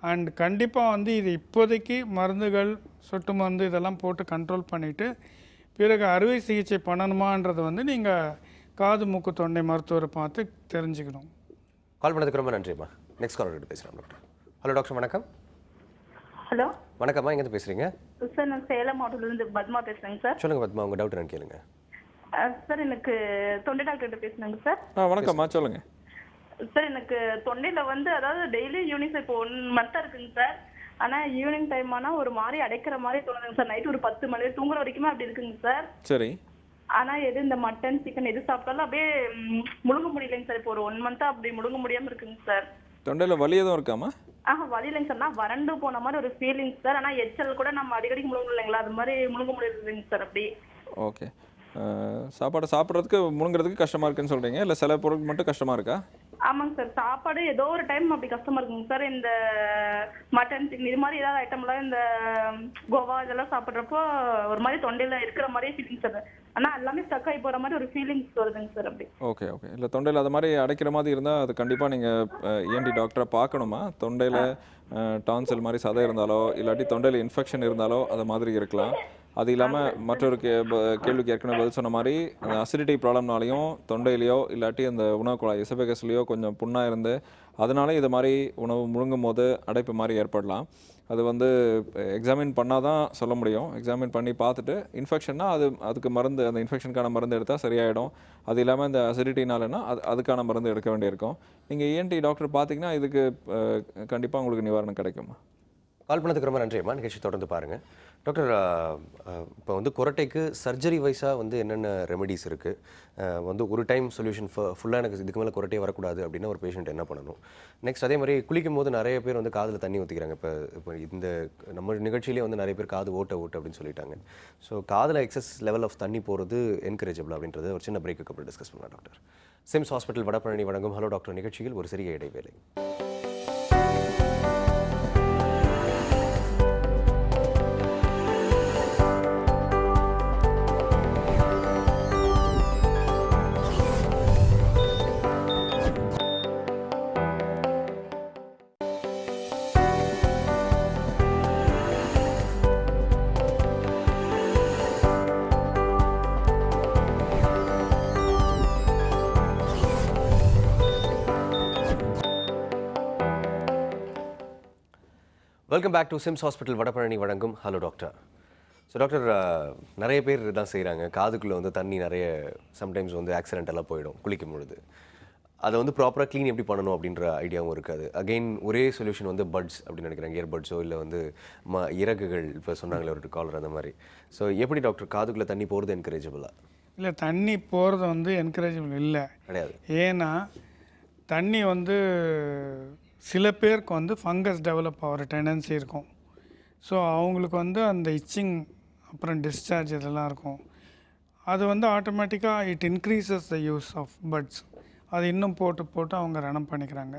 அண்ட் கண்டிப்பாக வந்து இது இப்போதைக்கு மருந்துகள் சொட்டு மருந்து இதெல்லாம் போட்டு கண்ட்ரோல் பண்ணிவிட்டு பிறகு அறுவை சிகிச்சை பண்ணணுமான்றது வந்து நீங்கள் காது மூக்கு தொண்டை மருத்துவரை பார்த்து தெரிஞ்சுக்கணும். கால் பண்ணதுக்கு ரொம்ப நன்றிம்மா. நெக்ஸ்ட் கால் எடுத்து பேசலாம் டாக்டர். ஹலோ டாக்டர், வணக்கம். ஹலோ வணக்கம்மா, எங்கேருந்து பேசுகிறீங்க? சார் நான் சேலம் மாவட்டத்திலிருந்து பத்மா பேசுகிறேங்க சார். சொல்லுங்கள் பத்மா, உங்கள் டவுட் என்னன்னு கேளுங்க. சார் எனக்கு தொண்டை டாக்டர்கிட்ட பேசுனாங்க சார். வணக்கம்மா, சொல்லுங்கள். சார் எனக்கு தொண்டையில் வந்து அதாவது டெய்லி ஈவினிங் இப்போ 1 மந்த்தாக இருக்குங்க சார். ஆனால் ஈவினிங் டைம் ஆனால் ஒரு மாதிரி அடைக்கிற மாதிரி தோணுதுங்க சார். நைட்டு ஒரு 10 மணி தூங்குற வரைக்குமே அப்படி இருக்குங்க சார். சரி. ஆனால் எது இந்த மட்டன் சிக்கன் எது சாப்பிட்டாலும் அப்படியே முழுங்க முடியலைங்க சார். இப்போ ஒரு 1 மந்த்தாக அப்படி முழுங்க முடியாமல் இருக்குங்க சார். தொண்டையில் வலி எதுவும் இருக்காமா? வலி இல்லைங்க சார். நான் வறண்டு போன மாதிரி ஒரு ஃபீலிங் சார். ஆனால் எச்சல் கூட நம்ம அடிக்கடிக்கு முழுங்க இல்லைங்களா, அது மாதிரி முழுங்க முடியலைங்க சார் அப்படி. ஓகே. சாப்பாடு சாப்பிட்றதுக்கு முழுங்குறதுக்கு கஷ்டமாக இருக்குன்னு சொல்கிறீங்க, இல்லை சில பொருட்கள் மட்டும் கஷ்டமாக இருக்கா? ஆமாங்க சார். சாப்பாடு ஏதோ ஒரு டைம் அப்படி கஷ்டமா இருக்குங்க சார். இந்த மட்டன் சிக்கன் இது மாதிரி ஏதாவது ஐட்டம்லாம் இந்த கோவா இதெல்லாம் சாப்பிட்றப்போ ஒரு மாதிரி தொண்டையில் இருக்கிற மாதிரியே ஃபீலிங் சார். ஆனால் எல்லாமே ஸ்டக் ஆகி போகிற மாதிரி ஒரு ஃபீலிங்ஸ் வருதுங்க சார் அப்படி. Okay okay. இல்லை தொண்டையில் அது மாதிரி அடைக்கிற மாதிரி இருந்தால் அது கண்டிப்பாக நீங்கள் ENT டாக்டரை பார்க்கணுமா? தொண்டையில் டான்சில் மாதிரி சதை இருந்தாலோ இல்லாட்டி தொண்டையில் இன்ஃபெக்ஷன் இருந்தாலோ அது மாதிரி இருக்கலாம். அது இல்லாமல் மற்றொரு கேள்விக்கு ஏற்கனவே பதில் சொன்ன மாதிரி அந்த அசிடிட்டி ப்ராப்ளம்னாலையும் தொண்டையிலையோ இல்லாட்டி அந்த உணவு குழாய் எசபெகஸ்லையோ கொஞ்சம் புண்ணாக இருந்து அதனால இது மாதிரி உணவு முழுங்கும் போது அடைப்பு மாதிரி ஏற்படலாம். அது வந்து எக்ஸாமின் பண்ணால் தான் சொல்ல முடியும். எக்ஸாமின் பண்ணி பார்த்துட்டு இன்ஃபெக்ஷன்னா அதுக்கு மருந்து, அந்த இன்ஃபெக்ஷனுக்கான மருந்து எடுத்தால் சரியாயிடும். அது இல்லாமல் இந்த அசிடிட்டினாலன்னா அதுக்கான மருந்து எடுக்க வேண்டியிருக்கும். நீங்கள் ENT டாக்டர் பார்த்தீங்கன்னா இதுக்கு கண்டிப்பாக உங்களுக்கு நிவாரணம் கிடைக்குமா? கால் பண்ணதுக்கு ரொம்ப நன்றிம்மா. நிகழ்ச்சி தொடர்ந்து பாருங்கள். டாக்டர், இப்போ வந்து குரட்டைக்கு சர்ஜரி வைஸாக வந்து என்னென்ன ரெமெடிஸ் இருக்குது? வந்து ஒரு டைம் சொல்யூஷன் ஃபுல்லாக எனக்கு இதுக்கு மேலே குரட்டையே வரக்கூடாது அப்படின்னா ஒரு பேஷண்ட் என்ன பண்ணணும்? நெக்ஸ்ட் அதே மாதிரி குளிக்கும் போது நிறைய பேர் வந்து காதில் தண்ணி ஊற்றிக்கிறாங்க. இப்போ இந்த நம்ம நிகழ்ச்சியிலே வந்து நிறைய பேர் காது ஓட்ட அப்படின்னு சொல்லிட்டாங்க. ஸோ காதில் எக்ஸஸ் லெவல் ஆஃப் தண்ணி போகிறது என்கரேஜபிள் அப்படின்றது ஒரு சின்ன பிரேக்கு அப்புறம் டிஸ்கஸ் பண்ணலாம் டாக்டர். சிம்ஸ் ஹாஸ்பிட்டல் வடபழனி வழங்கும் ஹலோ டாக்டர் நிகழ்ச்சியில் ஒரு சிறிய இடைவேளை. Welcome back to SIMS hospital Vadapalani வழங்கும் ஹலோ டாக்டர். ஸோ டாக்டர், நிறைய பேர் தான் செய்கிறாங்க. காதுக்குள்ளே வந்து தண்ணி நிறைய சம்டைம்ஸ் வந்து ஆக்சிடென்டெல்லாம் போயிடும் குளிக்கும் பொழுது. அதை வந்து ப்ராப்பராக க்ளீன் எப்படி பண்ணணும் அப்படின்ற ஐடியாவும் இருக்காது. அகெயின் ஒரே சொல்யூஷன் வந்து பட்ஸ் அப்படின்னு நினைக்கிறாங்க. இயர்பட்ஸோ இல்லை வந்து இறகுகள் இப்போ சொன்னாங்களே ஒரு காலர் அந்த மாதிரி. ஸோ எப்படி டாக்டர் காதுக்குள்ளே தண்ணி போகிறது என்கரேஜபிளா? இல்லை, தண்ணி போகிறது வந்து என்கரேஜபிள் இல்லை, கிடையாது. ஏன்னா தண்ணி வந்து சில பேருக்கு வந்து ஃபங்கஸ் டெவலப் ஆகிற டெண்டன்சி இருக்கும். ஸோ அவங்களுக்கு வந்து அந்த இச்சிங் அப்புறம் டிஸ்சார்ஜ் இதெல்லாம் இருக்கும். அது வந்து ஆட்டோமேட்டிக்காக it increases the use of buds. அது இன்னும் போட்டு அவங்க ரணம் பண்ணிக்கிறாங்க.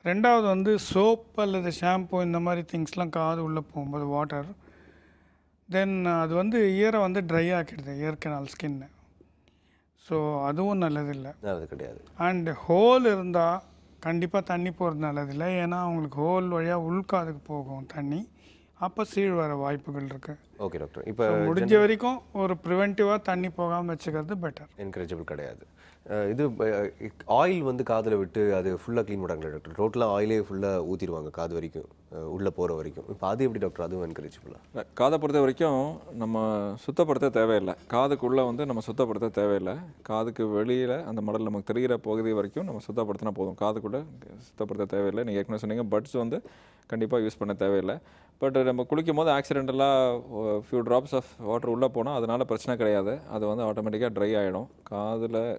ரெண்டாவது வந்து சோப் அல்லது ஷாம்பு இந்த மாதிரி திங்ஸ்லாம் காது உள்ளே போகும்போது வாட்டர், தென் அது வந்து இயரை வந்து ட்ரை ஆக்கிடுது, இயர் கெனால் ஸ்கின்னு. ஸோ அதுவும் நல்லதில்லை, அது கிடையாது. அண்ட் ஹோல் இருந்தால் கண்டிப்பாக தண்ணி போகிறது நல்லதில்லை. ஏன்னா அவங்களுக்கு ஹோல் வழியாக உள்காதுக்கு போகும் தண்ணி, அப்போ சீழ் வர வாய்ப்புகள் இருக்குது. ஓகே டாக்டர், இப்போ முடிஞ்ச வரைக்கும் ஒரு ப்ரிவென்டிவாக தண்ணி போகாமல் வச்சுக்கிறது பெட்டர். என்கரேஜபிள் கிடையாது. இது ஆயில் வந்து காதில் விட்டு அது ஃபுல்லாக க்ளீன் பண்ணுறாங்களே டாக்டர்? டோட்டலாக ஆயிலே ஃபுல்லாக ஊற்றிடுவாங்க காது வரைக்கும், உள்ளே போகிற வரைக்கும். இப்போ அது எப்படி டாக்டர்? அதுவும் என்கரேஜபிளா? காதை பொறுத்த வரைக்கும் நம்ம சுத்தப்படுத்த தேவையில்லை. காதுக்குள்ளே வந்து நம்ம சுத்தப்படுத்த தேவையில்லை. காதுக்கு வெளியில் அந்த மடல் நமக்கு தெரிகிற பகுதி வரைக்கும் நம்ம சுத்தப்படுத்தினா போதும். காதுக்குள்ளே சுத்தப்படுத்த தேவையில்லை. நீங்கள் ஏற்கனவே சொன்னீங்க பட்ஸ் வந்து கண்டிப்பாக யூஸ் பண்ண தேவையில்லை. பட் நம்ம குளிக்கும் போது ஆக்சிடென்டலாக ஃபியூ ட்ராப்ஸ் ஆஃப் வாட்டர் உள்ளே போனால் அதனால் பிரச்சனை கிடையாது. அது வந்து ஆட்டோமேட்டிக்காக ட்ரை ஆகிடும்.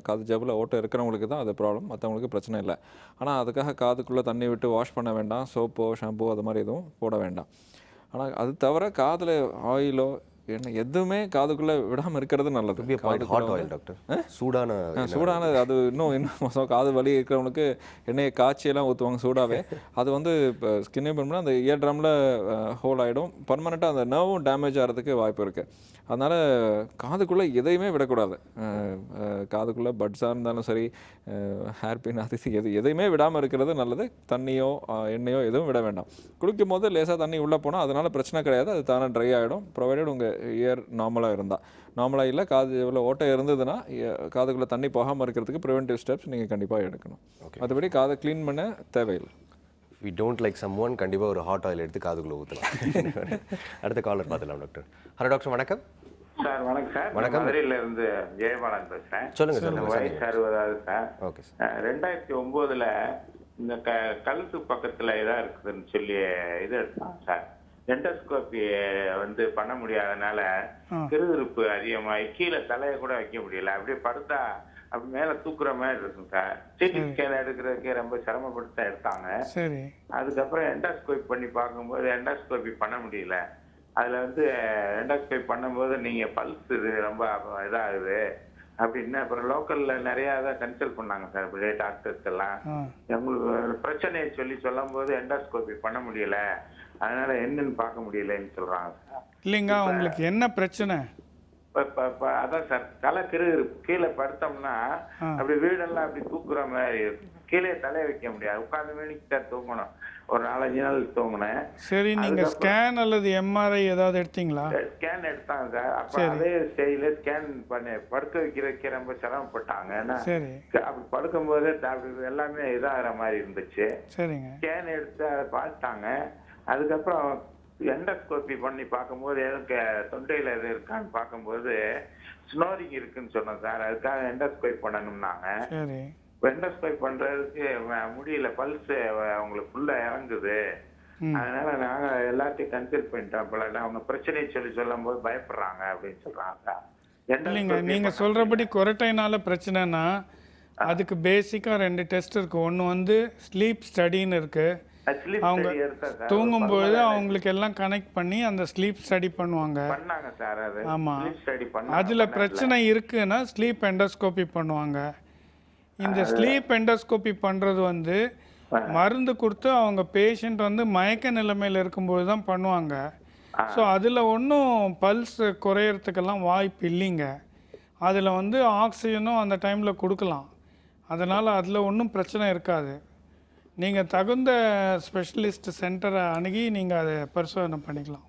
காது ஜவ்வில் ஓட்டை இருக்கிறவங்களுக்கு தான் அது ப்ராப்ளம், மற்றவங்களுக்கு பிரச்சனை இல்லை. ஆனால் அதுக்காக காதுக்குள்ளே தண்ணி விட்டு வாஷ் பண்ண வேண்டாம், சோப்போ ஷாம்போ அது மாதிரி எதுவும் போட வேண்டாம். ஆனால் அது தவிர காதில் ஆயிலோ என்ன எதுவுமே காதுக்குள்ளே விடாமல் இருக்கிறது நல்லது. ஹாட் ஆயில் டாக்டர், சூடான அது இன்னும் மோசம். காது வலி இருக்கிறவனுக்கு எண்ணெயை காய்ச்சியெல்லாம் ஊற்றுவாங்க சூடாகவே. அது வந்து இப்போ ஸ்கின்னே பண்ணால் அந்த இயர் ட்ரம்மில் ஹோல் ஆகிடும், பர்மனெண்ட்டாக அந்த நர்வும் டேமேஜ் ஆகிறதுக்கு வாய்ப்பு இருக்குது. அதனால் காதுக்குள்ளே எதையுமே விடக்கூடாது. காதுக்குள்ளே பட்ஸாக இருந்தாலும் சரி, ஹேர்பின் அது எதையுமே விடாமல் இருக்கிறது நல்லது. தண்ணியோ எண்ணெயோ எதுவும் விட வேண்டாம். குளிக்கும் போது லேசாக தண்ணி உள்ளே போனால் அதனால் பிரச்சனை கிடையாது, அது தானே ட்ரை ஆகிடும். ப்ரொவைடட் உங்கள் இயர் நார்மலாக இருந்தால். நார்மலாக இல்லை, காது இவ்வளோ ஓட்டை இருந்ததுன்னா காதுக்குள்ளே தண்ணி போகாமல் இருக்கிறதுக்கு ப்ரிவென்டிவ் ஸ்டெப்ஸ் நீங்கள் கண்டிப்பாக எடுக்கணும். மற்றபடி காதை க்ளீன் பண்ண தேவையில்லை. We don't like someone கண்டிப்பாக ஒரு ஹாட் ஆயில் எடுத்து காதுக்குள்ளே ஊற்றலாம். அடுத்த காலர் பார்த்துலாம் டாக்டர். ஹலோ டாக்டர், வணக்கம். சார் வணக்கம் சார். வணக்கம். மதுரையில இருந்து ஜெயபாலன் பேசுறேன். சொல்லுங்க சார். வயசு 60 சார். Okay sir. 2009ல் இந்த கழுத்து பக்கத்துல இதா இருக்குதுன்னு சொல்லி இது எடுத்தாங்க சார். எண்டோஸ்கோபி வந்து பண்ண முடியாதனால கிருகிருப்பு அதிகமாகி கீழே தலையை கூட வைக்க முடியல. அப்படியே படுத்தா அப்படி மேல தூக்குற மாதிரி இருக்கும் சார். சிடி ஸ்கேன் எடுக்கிறதுக்கே ரொம்ப சிரமப்பட்டு தான் எடுத்தாங்க. அதுக்கப்புறம் எண்டோஸ்கோபி பண்ணி பார்க்கும்போது எண்டோஸ்கோபி பண்ண முடியல. அதுல வந்து எண்டோஸ்கோபி பண்ணும்போது நீங்க பல்ஸ் இது ரொம்ப இதாகுது அப்படின்னு அப்புறம் லோக்கல்ல நிறைய இதை கன்சல்ட் பண்ணாங்க சார். இப்படியே டாக்டர்ஸ் எல்லாம் உங்களுக்கு பிரச்சனையை சொல்லும் போது எண்டோஸ்கோபி பண்ண முடியல, அதனால என்னன்னு பார்க்க முடியலன்னு சொல்றாங்க சார். இல்லைங்க, உங்களுக்கு என்ன பிரச்சனை? அதான் சார், தலை கிருகிருப்பு. கீழே படுத்தோம்னா அப்படி வீடெல்லாம் அப்படி தூக்குற மாதிரி இருக்கும். கீழே தலையை வைக்க முடியாது. உட்கார்ந்து வேணிக்கு தான் தூங்கணும். ஒரு 4-5 நாள் தூங்கினேன். சரி, நீங்க ஸ்கேன் அல்லது எம்ஆர்ஐ ஏதாவது எடுத்தீங்களா? ஸ்கேன் எடுத்தாங்க சார். அப்ப அதே ஸ்டேஜ்ல ஸ்கேன் பண்ணி படுக்க வைக்கிறதுக்கே ரொம்ப சிரமப்பட்டாங்க. அப்படி படுக்கும் போது எல்லாமே இதாகிற மாதிரி இருந்துச்சு. ஸ்கேன் எடுத்து அதை பார்த்தாங்க. அதுக்கப்புறம் எண்டோஸ்கோபி பண்ணி பார்க்கும்போது எனக்கு தொண்டையில எது இருக்கான்னு பார்க்கும்போது ஸ்னோரிங் இருக்குன்னு சொன்னேன் சார். அதுக்காக எண்டோஸ்கோபி பண்ணணும்னாங்க. எண்டோஸ்கோபி பண்றதுக்கு முடியல, பல்ஸ் அவங்களுக்கு ஃபுல்லா இறங்குது. அதனால நாங்க எல்லாத்தையும் கன்சல்ட் பண்ணிட்டோம். போல அவங்க பிரச்சனையை சொல்லும் போது பயப்படுறாங்க அப்படின்னு சொல்றாங்க சார். இல்லைங்க, நீங்க சொல்றபடி கொரட்டைனால பிரச்சனைனா அதுக்கு பேசிக்கா 2 டெஸ்ட் இருக்கு. ஒன்று வந்து ஸ்லீப் ஸ்டடின்னு இருக்கு. அவங்க தூங்கும்போது அவங்களுக்கு எல்லாம் கனெக்ட் பண்ணி அந்த ஸ்லீப் ஸ்டடி பண்ணுவாங்க. ஆமா, அதுல பிரச்சனை இருக்குன்னா ஸ்லீப் எண்டோஸ்கோபி பண்ணுவாங்க. இந்த ஸ்லீப் எண்டோஸ்கோபி பண்றது வந்து மருந்து கொடுத்து அவங்க பேஷண்ட் வந்து மயக்க நிலைமையில் இருக்கும்போது தான் பண்ணுவாங்க. ஸோ அதில் ஒன்றும் பல்ஸ் குறையறதுக்கெல்லாம் வாய்ப்பு இல்லைங்க. அதில் வந்து ஆக்சிஜனும் அந்த டைமில் கொடுக்கலாம். அதனால் அதில் ஒன்றும் பிரச்சனை இருக்காது. நீங்கள் தகுந்த ஸ்பெஷலிஸ்ட் சென்டரை அணுகி நீங்கள் அதை பரிசோதனை பண்ணிக்கலாம்.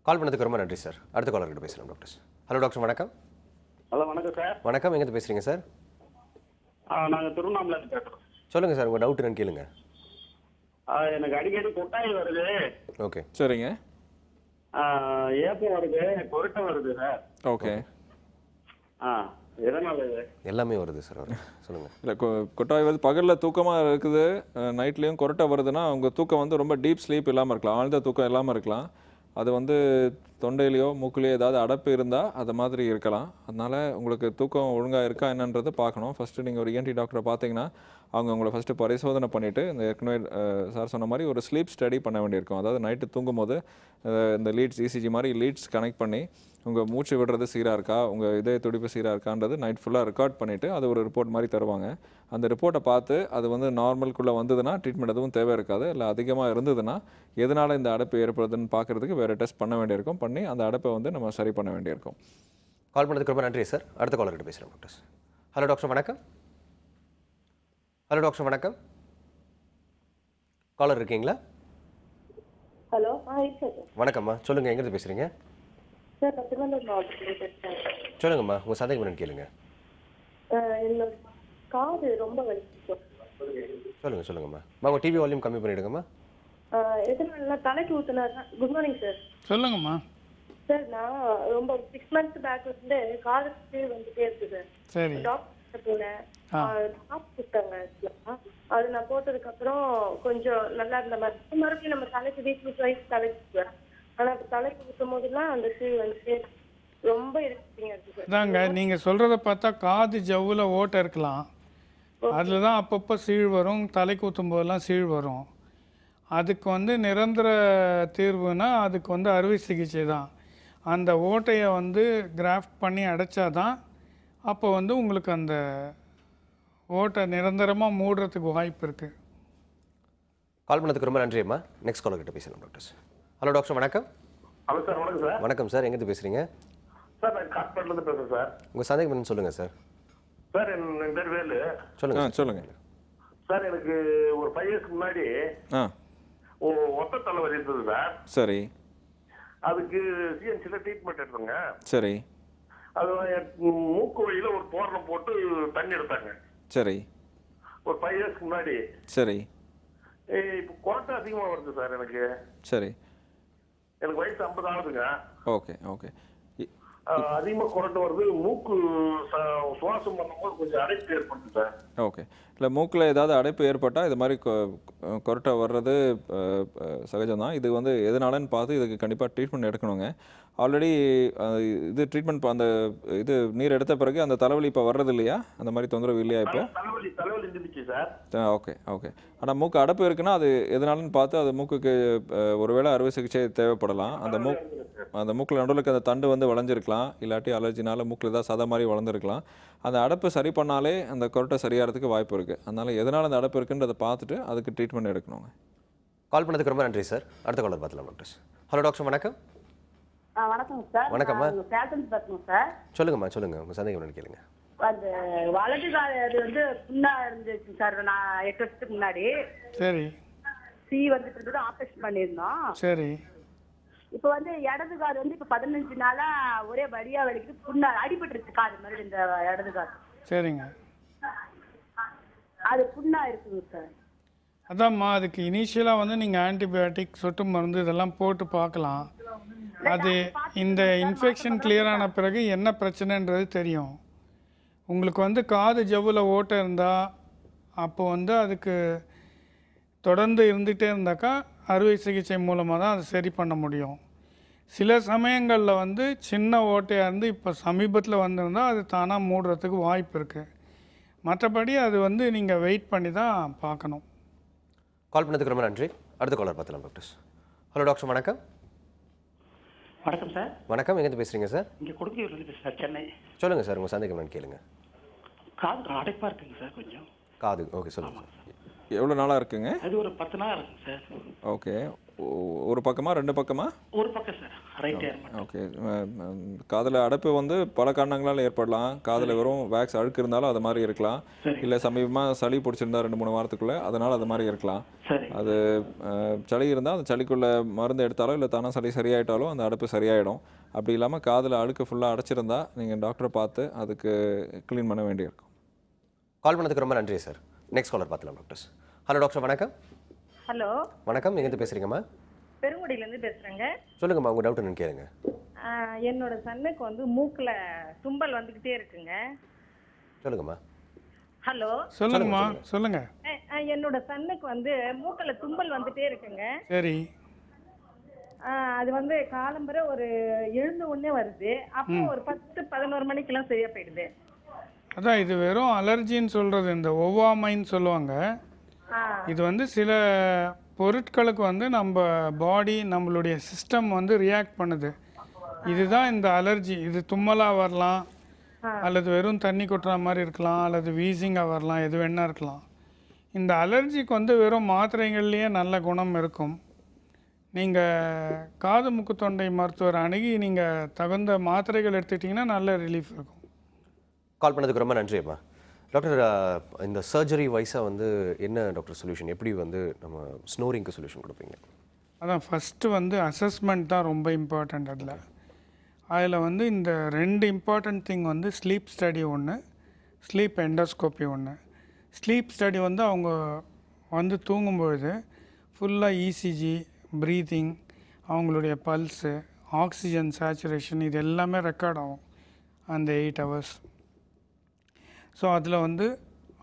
கால் பண்ணதுக்கு ரொம்ப நன்றி சார். அடுத்த காலர்கிட்ட பேசலாம் டாக்டர். ஹலோ டாக்டர், வணக்கம். ஹலோ வணக்கம் சார். வணக்கம், எங்கேருந்து பேசுகிறீங்க சார்? நாங்கள் திருவண்ணாமலை பேசுகிறோம். சொல்லுங்கள் சார், உங்கள் டவுட் என்னன்னு கேளுங்க. எனக்கு அடிக்கடி கொட்டாய் வருது. ஓகே, சரிங்க. ஏப்பம் வருது, கொரட்டை வருது சார். ஓகே. எல்லாமே வருது சார். சொல்லுங்கள். இல்லை, கொட்டாய் வந்து பகலில் தூக்கமாக இருக்குது, நைட்லேயும் கொரட்டை வருதுன்னா அவங்க தூக்கம் வந்து ரொம்ப டீப் ஸ்லீப் இல்லாமல் இருக்கலாம், ஆழ்ந்த தூக்கம் இல்லாமல் இருக்கலாம். அது வந்து தொண்டையிலையோ மூக்குலையோ ஏதாவது அடைப்பு இருந்தால் அது மாதிரி இருக்கலாம். அதனால் உங்களுக்கு தூக்கம் ஒழுங்காக இருக்கா என்னன்றதை பார்க்கணும். ஃபஸ்ட்டு நீங்கள் ஒரு ENT டாக்டரை பார்த்தீங்கன்னா அவங்க உங்களை ஃபஸ்ட்டு பரிசோதனை பண்ணிவிட்டு இந்த ஏற்கனவே சார் சொன்ன மாதிரி ஒரு ஸ்லீப் ஸ்டடி பண்ண வேண்டியிருக்கும். அதாவது நைட்டு தூங்கும்போது இந்த லீட்ஸ் ECG மாதிரி லீட்ஸ் கனெக்ட் பண்ணி உங்கள் மூச்சு விடுறது சீராக இருக்கா, உங்கள் இதய துடிப்பு சீராக இருக்கான்றது நைட் ஃபுல்லாக ரெக்கார்ட் பண்ணிவிட்டு அது ஒரு ரிப்போர்ட் மாதிரி தருவாங்க. அந்த ரிப்போர்ட்டை பார்த்து அது வந்து நார்மலுக்குள்ளே வந்ததுன்னா ட்ரீட்மெண்ட் எதுவும் தேவை இருக்காது. இல்லை அதிகமாக இருந்ததுன்னா எதனால் இந்த அடைப்பு ஏற்படுதுன்னு பார்க்குறதுக்கு வேறு டெஸ்ட் பண்ண வேண்டியிருக்கும். பண்ணி அந்த அடைப்பை வந்து நம்ம சரி பண்ண வேண்டியிருக்கும். கால் பண்ணதுக்கு ரொம்ப நன்றி சார். அடுத்த காலர்கிட்ட பேசுகிறேன் டாக்டர். ஹலோ டாக்டர், வணக்கம். ஹலோ டாக்டர், வணக்கம். காலர் இருக்கீங்களா? ஹலோ, வணக்கம்மா, சொல்லுங்கள், எங்கேருந்து பேசுகிறீங்க? சார், திருவள்ளூர் மாவட்டத்தில் பேசுகிறேன். சொல்லுங்கம்மா, உங்கள் சந்தேகம் என்னன்னு கேளுங்க. என்னோட காது ரொம்ப வலிக்குது. சொல்லுங்கம்மா. உங்கள் டிவி வால்யூம் கம்மி பண்ணிவிடுங்கம்மா. எதனால தலைக்கு ஊற்றினா? Good morning sir. சொல்லுங்கம்மா. சார், நான் ரொம்ப 6 months பேக் வந்து காது வந்துட்டே இருக்குது. சரி. டாக்டர் போனேன், கொடுத்தாங்க. அது நான் போட்டதுக்கு அப்புறம் கொஞ்சம் நல்லா இருந்த மாதிரி. மறுபடியும் நம்ம தலைக்கு வீக்லி வைஸ் தலைக்கு ஊற்றுவேன். ஆனால் தலைக்கு ஊற்றும் போதுலாம் அந்த சீல் வந்து ரொம்ப இருக்கு. அதாங்க, நீங்கள் சொல்கிறத பார்த்தா காது ஜவ்வில் ஓட்டை இருக்கலாம். அதில் தான் அப்பப்போ சீழ் வரும், தலைக்கு ஊற்றும் போதெல்லாம் சீழ் வரும். அதுக்கு வந்து நிரந்தர தீர்வுனா அதுக்கு வந்து அறுவை சிகிச்சை தான். அந்த ஓட்டையை வந்து கிராஃப்ட் பண்ணி அடைச்சாதான் அப்போ வந்து உங்களுக்கு அந்த ஓட்டை நிரந்தரமாக மூடுறதுக்கு வாய்ப்பு இருக்குது. கால் பண்ணதுக்கு ரொம்ப நன்றி அம்மா. நெக்ஸ்ட் காலர்கிட்ட பேசலாம் டாக்டர். ஹலோ டாக்டர், வணக்கம். ஹலோ சார், வணக்கம் சார். வணக்கம் சார், எங்கேருந்து பேசுகிறீங்க? சார் நான் காட்பாடிலேருந்து பேசுகிறேன் சார். உங்கள் சந்தேகம் என்னன்னு சொல்லுங்கள் சார். சார் என் பேர் வேலு. சொல்லுங்கள் சார். எனக்கு ஒரு 5 இயர்ஸ்க்கு முன்னாடி ஒத்த தலைவலி இருந்தது சார். சரி. அதுக்கு சிஎன்சியில் ட்ரீட்மெண்ட் எடுத்தோங்க. சரி. அது மூக்கு வழியில் ஒரு தோரணம் போட்டு தண்ணி எடுத்தாங்க. சரி. ஒரு 5 இயர்ஸ்க்கு முன்னாடி. சரி. இப்போ கொரட்டை அதிகமாக வருது சார் எனக்கு. சரி. எனக்கு வயசு 50 ஆகுதுங்க. Okay okay. அதிகமாக கொரட்டை வருது. மூக்கு சுவாசம் பண்ணும்போது கொஞ்சம் அடைப்பு ஏற்படுது சார். ஓகே. இல்லை மூக்கில் ஏதாவது அடைப்பு ஏற்பட்டால் இது மாதிரி கொரட்டை வர்றது சகஜம்தான். இது வந்து எதனாலன்னு பார்த்து இதுக்கு கண்டிப்பாக ட்ரீட்மெண்ட் எடுக்கணுங்க. ஆல்ரெடி இது ட்ரீட்மெண்ட் அந்த இது நீர் எடுத்த பிறகு அந்த தலைவலி இப்போ வர்றது இல்லையா? அந்த மாதிரி தொந்தரவு இல்லையா இப்போ? தலைவலி இருந்துச்சு சார். Okay okay. ஆனால் மூக்கு அடைப்பு இருக்குன்னா அது எதனாலன்னு பார்த்து அது மூக்குக்கு ஒருவேளை அறுவை சிகிச்சை தேவைப்படலாம். அந்த மூக்கில் நடுவில் அந்த தண்டு வந்து வளைஞ்சிருக்கலாம், இல்லாட்டி அலர்ஜினால மூக்கில் ஏதாவது சதை மாதிரி வளர்ந்துருக்கலாம். அந்த அடைப்பு சரி பண்ணாலே அந்த கொரட்டை சரியாகிறதுக்கு வாய்ப்பு இருக்குது. அதனால் எதனால் அந்த அடைப்பு இருக்குன்றதை பார்த்துட்டு அதுக்கு ட்ரீட்மெண்ட் எடுக்கணுங்க. கால் பண்ணதுக்கு ரொம்ப நன்றி சார். அடுத்த காலர் பார்த்துலாம் டாக்டர். ஹலோ டாக்டர், வணக்கம். வணக்கம் சார். வணக்கம்மா. பேசணும் சார். சொல்லுங்கம்மா, சொல்லுங்க. உங்க சந்தேகம் என்னன்னு கேளுங்க. அந்த வலது கால் அது வந்து புண்ணா இருந்துச்சு சார். நான் 8 வருஷத்துக்கு முன்னாடி சரி வந்துட்டு இருந்தது, ஆப்ரேஷன் பண்ணியிருந்தோம். சரி. இப்போ வந்து இடது கால் வந்து இப்போ 15 நாளா ஒரே வழியா வலிக்குது. புண்ணா அடிபட்டுருச்சு காது மாதிரி இந்த இடது கால். சரிங்க. அது புண்ணா இருக்குங்க சார். அதாம்மா, அதுக்கு இனிஷியலாக வந்து நீங்கள் ஆன்டிபயோட்டிக் சொட்டு மருந்து இதெல்லாம் போட்டு பார்க்கலாம். அது இந்த இன்ஃபெக்ஷன் கிளியர் ஆன பிறகு என்ன பிரச்சனைன்றது தெரியும். உங்களுக்கு வந்து காது ஜவ்வில் ஓட்டை இருந்தால் அப்போ வந்து அதுக்கு தொடர்ந்து இருந்துகிட்டே இருந்தாக்கா அறுவை சிகிச்சை மூலமாக தான் அதை சரி பண்ண முடியும். சில சமயங்களில் வந்து சின்ன ஓட்டையாக இருந்து இப்போ சமீபத்தில் வந்திருந்தால் அது தானாக மூடுறதுக்கு வாய்ப்பு இருக்குது. மற்றபடி அது வந்து நீங்கள் வெயிட் பண்ணி தான் பார்க்கணும். கால் பண்ணதுக்கு ரொம்ப நன்றி. அடுத்த காலர் பார்த்துலாம் டாக்டர். ஹலோ டாக்டர், வணக்கம். வணக்கம் சார். வணக்கம். எங்கேருந்து பேசுகிறீங்க சார்? இங்கே கொடுக்கையூர்லேருந்து பேசுகிறேன் சார், சென்னை. சொல்லுங்கள் சார், உங்கள் சந்தேகம் என்னன்னு கேளுங்க. காது அடைப்பாக இருக்குங்க சார் கொஞ்சம். காது ஓகே, சொல்லுங்கள். எவ்வளோ நாளாக இருக்குங்க? அது ஒரு 10 நாள் இருக்குங்க சார். ஓகே. ஒரு பக்கமா 2 பக்கமா? ஒரு பக்கம் சார், ரைட் ஹேர். ஓகே. காதில் அடைப்பு வந்து பல காரணங்களால் ஏற்படலாம். காதில் வெறும் வேக்ஸ் அழுக்கு இருந்தாலும் அது மாதிரி இருக்கலாம். இல்லை சமீபமாக சளி பிடிச்சிருந்தா 2-3 வாரத்துக்குள்ளே, அதனால் அது மாதிரி இருக்கலாம். அது சளி இருந்தால் அந்த சளிக்குள்ளே மருந்து எடுத்தாலோ இல்லை தானே சளி சரியாயிட்டாலும் அந்த அடைப்பு சரியாயிடும். அப்படி இல்லாமல் காதில் அழுக்கு ஃபுல்லாக அடைச்சிருந்தா நீங்கள் டாக்டரை பார்த்து அதுக்கு க்ளீன் பண்ண வேண்டியிருக்கும். கால் பண்ணதுக்கு ரொம்ப நன்றி சார். நெக்ஸ்ட் காலர் பார்த்துலாம் டாக்டர். ஹலோ டாக்டர், வணக்கம். ஹலோ வணக்கம். எங்கேருந்து பேசுகிறீங்கம்மா? பெருங்குடியிலேருந்து பேசுகிறேங்க. சொல்லுங்கம்மா, உங்கள் டவுட் என்னன்னு கேளுங்க. என்னோட சன்னுக்கு வந்து மூக்கில் தும்பல் வந்துக்கிட்டே இருக்குங்க. சொல்லுங்கம்மா. ஹலோ சொல்லுங்கம்மா, சொல்லுங்க. என்னோட சன்னுக்கு வந்து மூக்கில் தும்பல் வந்துட்டே இருக்குங்க. சரி. அது வந்து காலம்பரை ஒரு எழுந்த உடனே வருது. அப்போ ஒரு 10-11 மணிக்கெல்லாம் சரியா போயிடுது. அதான் இது வெறும் அலர்ஜின்னு சொல்கிறது. இந்த ஒவ்வாமைன்னு சொல்லுவாங்க. இது வந்து சில பொருட்களுக்கு வந்து நம்ம பாடி நம்மளுடைய சிஸ்டம் வந்து ரியாக்ட் பண்ணுது. இதுதான் இந்த அலர்ஜி. இது தும்மலாக வரலாம், அல்லது வெறும் தண்ணி கொட்டுற மாதிரி இருக்கலாம், அல்லது வீசிங்காக வரலாம், எது வேணா இருக்கலாம். இந்த அலர்ஜிக்கு வந்து வெறும் மாத்திரைகள்லேயே நல்ல குணம் இருக்கும். நீங்கள் காது மூக்கு தொண்டை மருத்துவர் அணுகி நீங்கள் தகுந்த மாத்திரைகள் எடுத்துக்கிட்டிங்கன்னா நல்ல ரிலீஃப் இருக்கும். கால் பண்ணதுக்கு ரொம்ப நன்றி அம்மா. டாக்டர், இந்த சர்ஜரி வைஸாக வந்து என்ன டாக்டர் சொல்யூஷன், எப்படி வந்து நம்ம ஸ்னோரிங்க்கு சொல்யூஷன் கொடுப்பீங்க? அதான் ஃபஸ்ட்டு வந்து அசஸ்மெண்ட் தான் ரொம்ப இம்பார்ட்டண்ட். அதில் வந்து இந்த 2 இம்பார்ட்டண்ட் திங் வந்து ஸ்லீப் ஸ்டடி ஒன்று, ஸ்லீப் எண்டோஸ்கோப்பி ஒன்று. ஸ்லீப் ஸ்டடி வந்து அவங்க வந்து தூங்கும்பொழுது ஃபுல்லாக இசிஜி, ப்ரீத்திங், அவங்களுடைய பல்ஸு, ஆக்சிஜன் சேச்சுரேஷன், இது எல்லாமே ரெக்கார்ட் ஆகும் அந்த 8 hours. ஸோ அதில் வந்து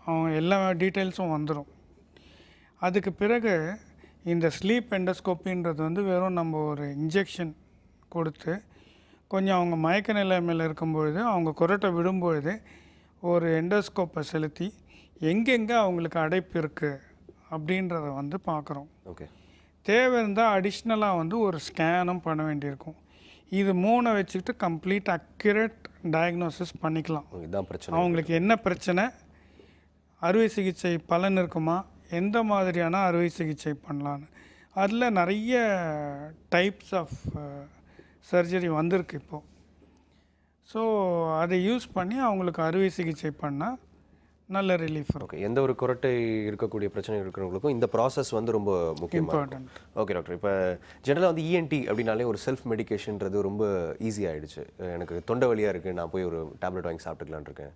அவங்க எல்லா டீட்டெயில்ஸும் வந்துடும். அதுக்கு பிறகு இந்த ஸ்லீப் எண்டோஸ்கோப்பின்றது வந்து வெறும் நம்ம ஒரு இன்ஜெக்ஷன் கொடுத்து கொஞ்சம் அவங்க மயக்க நிலைமையில் இருக்கும்பொழுது, அவங்க கொரட்டை விடும்பொழுது ஒரு எண்டோஸ்கோப்பை செலுத்தி எங்கெங்கே அவங்களுக்கு அடைப்பு இருக்குது அப்படின்றத வந்து பார்க்குறோம். ஓகே. தேவை இருந்தால் அடிஷ்னலாக வந்து ஒரு ஸ்கேனும் பண்ண வேண்டியிருக்கும். இது 3 வச்சுக்கிட்டு கம்ப்ளீட் அக்யூரேட் டயக்னோசிஸ் பண்ணிக்கலாம். இதுதான் பிரச்சனை. அவங்களுக்கு என்ன பிரச்சனை, அறுவை சிகிச்சை பலன் இருக்குமா, எந்த மாதிரியான அறுவை சிகிச்சை பண்ணலான்னு. அதில் நிறைய டைப்ஸ் ஆஃப் சர்ஜரி வந்திருக்கு இப்போது. ஸோ அதை யூஸ் பண்ணி அவங்களுக்கு அறுவை சிகிச்சை பண்ணால் நல்ல ரிலீஃப் இருக்கும். ஓகே, எந்த ஒரு குரட்டை இருக்கக்கூடிய பிரச்சனை இருக்கிறவங்களுக்கும் இந்த ப்ராசஸ் வந்து ரொம்ப முக்கியமாக இருக்கும். ஓகே டாக்டர், இப்போ ஜென்ரலாக வந்து இஎன்டி அப்படின்னாலே ஒரு செல்ஃப் மெடிக்கேஷன்றது ரொம்ப ஈஸி ஆகிடுச்சு. எனக்கு தொண்டை வலியாக இருக்குது, நான் போய் ஒரு டேப்லெட் வாங்கி சாப்பிட்டுக்கலான் இருக்கேன்.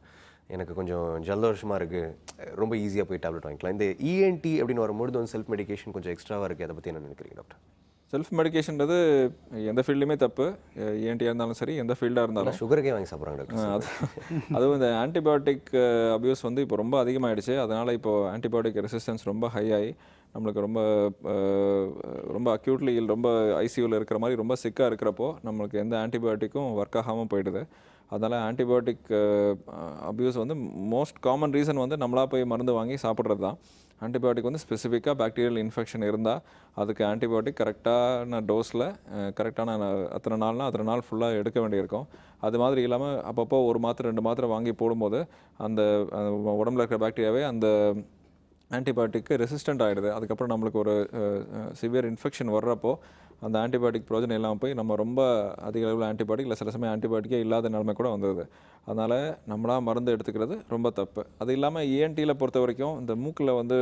எனக்கு கொஞ்சம் ஜலதோஷமாக இருக்குது, ரொம்ப ஈஸியாக போய் டேப்லெட் வாங்கிக்கலாம். இந்த இஎன்டி அப்படின்னு வரும்போது வந்து செல்ஃப் மெடிக்கேஷன் கொஞ்சம் எக்ஸ்ட்ராவாக இருக்குது. அதை பற்றி என்ன நினைக்கிறீங்க டாக்டர்? செல்ஃப் மெடிக்கேஷன்றது எந்த ஃபீல்டுலையுமே தப்பு. இஎன்டியாக இருந்தாலும் சரி, எந்த ஃபீல்டாக இருந்தாலும். சுகருக்கே வாங்கி சாப்பிட்றாங்க டாக்டர். அதுவும் இந்த ஆன்டிபயோட்டிக் அபியூஸ் வந்து இப்போ ரொம்ப அதிகமாகிடுச்சு. அதனால் இப்போது ஆன்டிபயோட்டிக் ரெசிஸ்டன்ஸ் ரொம்ப ஹை ஆகி நம்மளுக்கு ரொம்ப அக்யூட்லி ரொம்ப ஐசியூவில் இருக்கிற மாதிரி ரொம்ப சிக்காக இருக்கிறப்போ நம்மளுக்கு எந்த ஆன்டிபயோட்டிக்கும் ஒர்க் ஆகாமல் போயிடுது. அதனால் ஆன்டிபயோட்டிக் அபியூஸ் வந்து மோஸ்ட் காமன் ரீசன் வந்து நம்மளாக போய் மருந்து வாங்கி சாப்பிட்றது தான். ஆன்டிபயோட்டிக் வந்து ஸ்பெசிஃபிக்காக பாக்டீரியல் இன்ஃபெக்ஷன் இருந்தால் அதுக்கு ஆன்டிபயோட்டிக் கரெக்டான டோஸில் கரெக்டான அத்தனை நாள் ஃபுல்லாக எடுக்க வேண்டியிருக்கும். அது மாதிரி இல்லாமல் அப்பப்போ ஒரு மாத்திரை 2 மாத்திரை வாங்கி போடும்போது அந்த உடம்புல இருக்கிற பாக்டீரியாவே அந்த ஆன்டிபயோட்டிக்கு ரெசிஸ்டண்ட் ஆகிடுது. அதுக்கப்புறம் நம்மளுக்கு ஒரு சிவியர் இன்ஃபெக்ஷன் வர்றப்போ அந்த ஆன்டிபயோட்டிக் பிரோஜனம் இல்லாமல் போய் நம்ம ரொம்ப அதிக அளவில் ஆன்டிபயோட்டிக் இல்லை சில சமயம் ஆன்டிபயோட்டிக்கே இல்லாத நிலைமை கூட வந்துடுது. அதனால் நம்மளாக மருந்து எடுத்துக்கிறது ரொம்ப தப்பு. அது இல்லாமல் இஎன்டியில் பொறுத்த வரைக்கும் இந்த மூக்கில் வந்து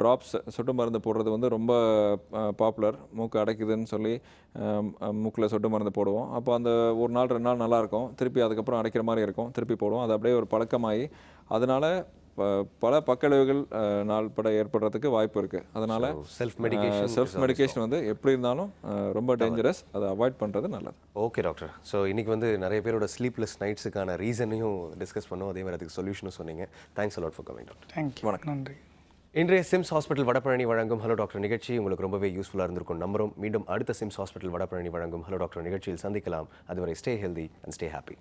ட்ராப்ஸ் சொட்டு மருந்து போடுறது வந்து ரொம்ப பாப்புலர். மூக்கு அடைக்குதுன்னு சொல்லி மூக்கில் சொட்டு மருந்து போடுவோம். அப்போ அந்த ஒரு நாள் 2 நாள் நல்லாயிருக்கும், திருப்பி அதுக்கப்புறம் அடைக்கிற மாதிரி இருக்கும், திருப்பி போடுவோம். அது அப்படியே ஒரு பழக்கமாகி அதனால் பல பக்கவிளைவுகள் நாள்பட ஏற்படுறதுக்கு வாய்ப்பு இருக்குது. அதனால் செல்ஃப் மெடிக்கேஷன் வந்து எப்படி இருந்தாலும் ரொம்ப டேஞ்சரஸ். அதை அவாய்ட் பண்ணுறது நல்லது. ஓகே டாக்டர், ஸோ இன்றைக்கி வந்து நிறைய பேரோட ஸ்லீப்லெஸ் நைட்ஸுக்கான ரீசனையும் டிஸ்கஸ் பண்ணோம், அதே மாதிரி அதுக்கு சொல்யூஷனும் சொன்னீங்க. Thanks a lot for coming doctor. Thank you, வணக்கம், நன்றி. இன்றைய சிம்ஸ் ஹாஸ்பிட்டல் வடபழனி வழங்கும் ஹலோ டாக்டர் நிகழ்ச்சி உங்களுக்கு ரொம்பவே யூஸ்ஃபுல்லாக இருந்திருக்கும் நம்புறோம். மீண்டும் அடுத்த சிம்ஸ் ஹாஸ்பிட்டல் வடபழனி வழங்கும் ஹலோ டாக்டர் நிகழ்ச்சியில் சந்திக்கலாம். அதுவரை stay healthy and stay happy.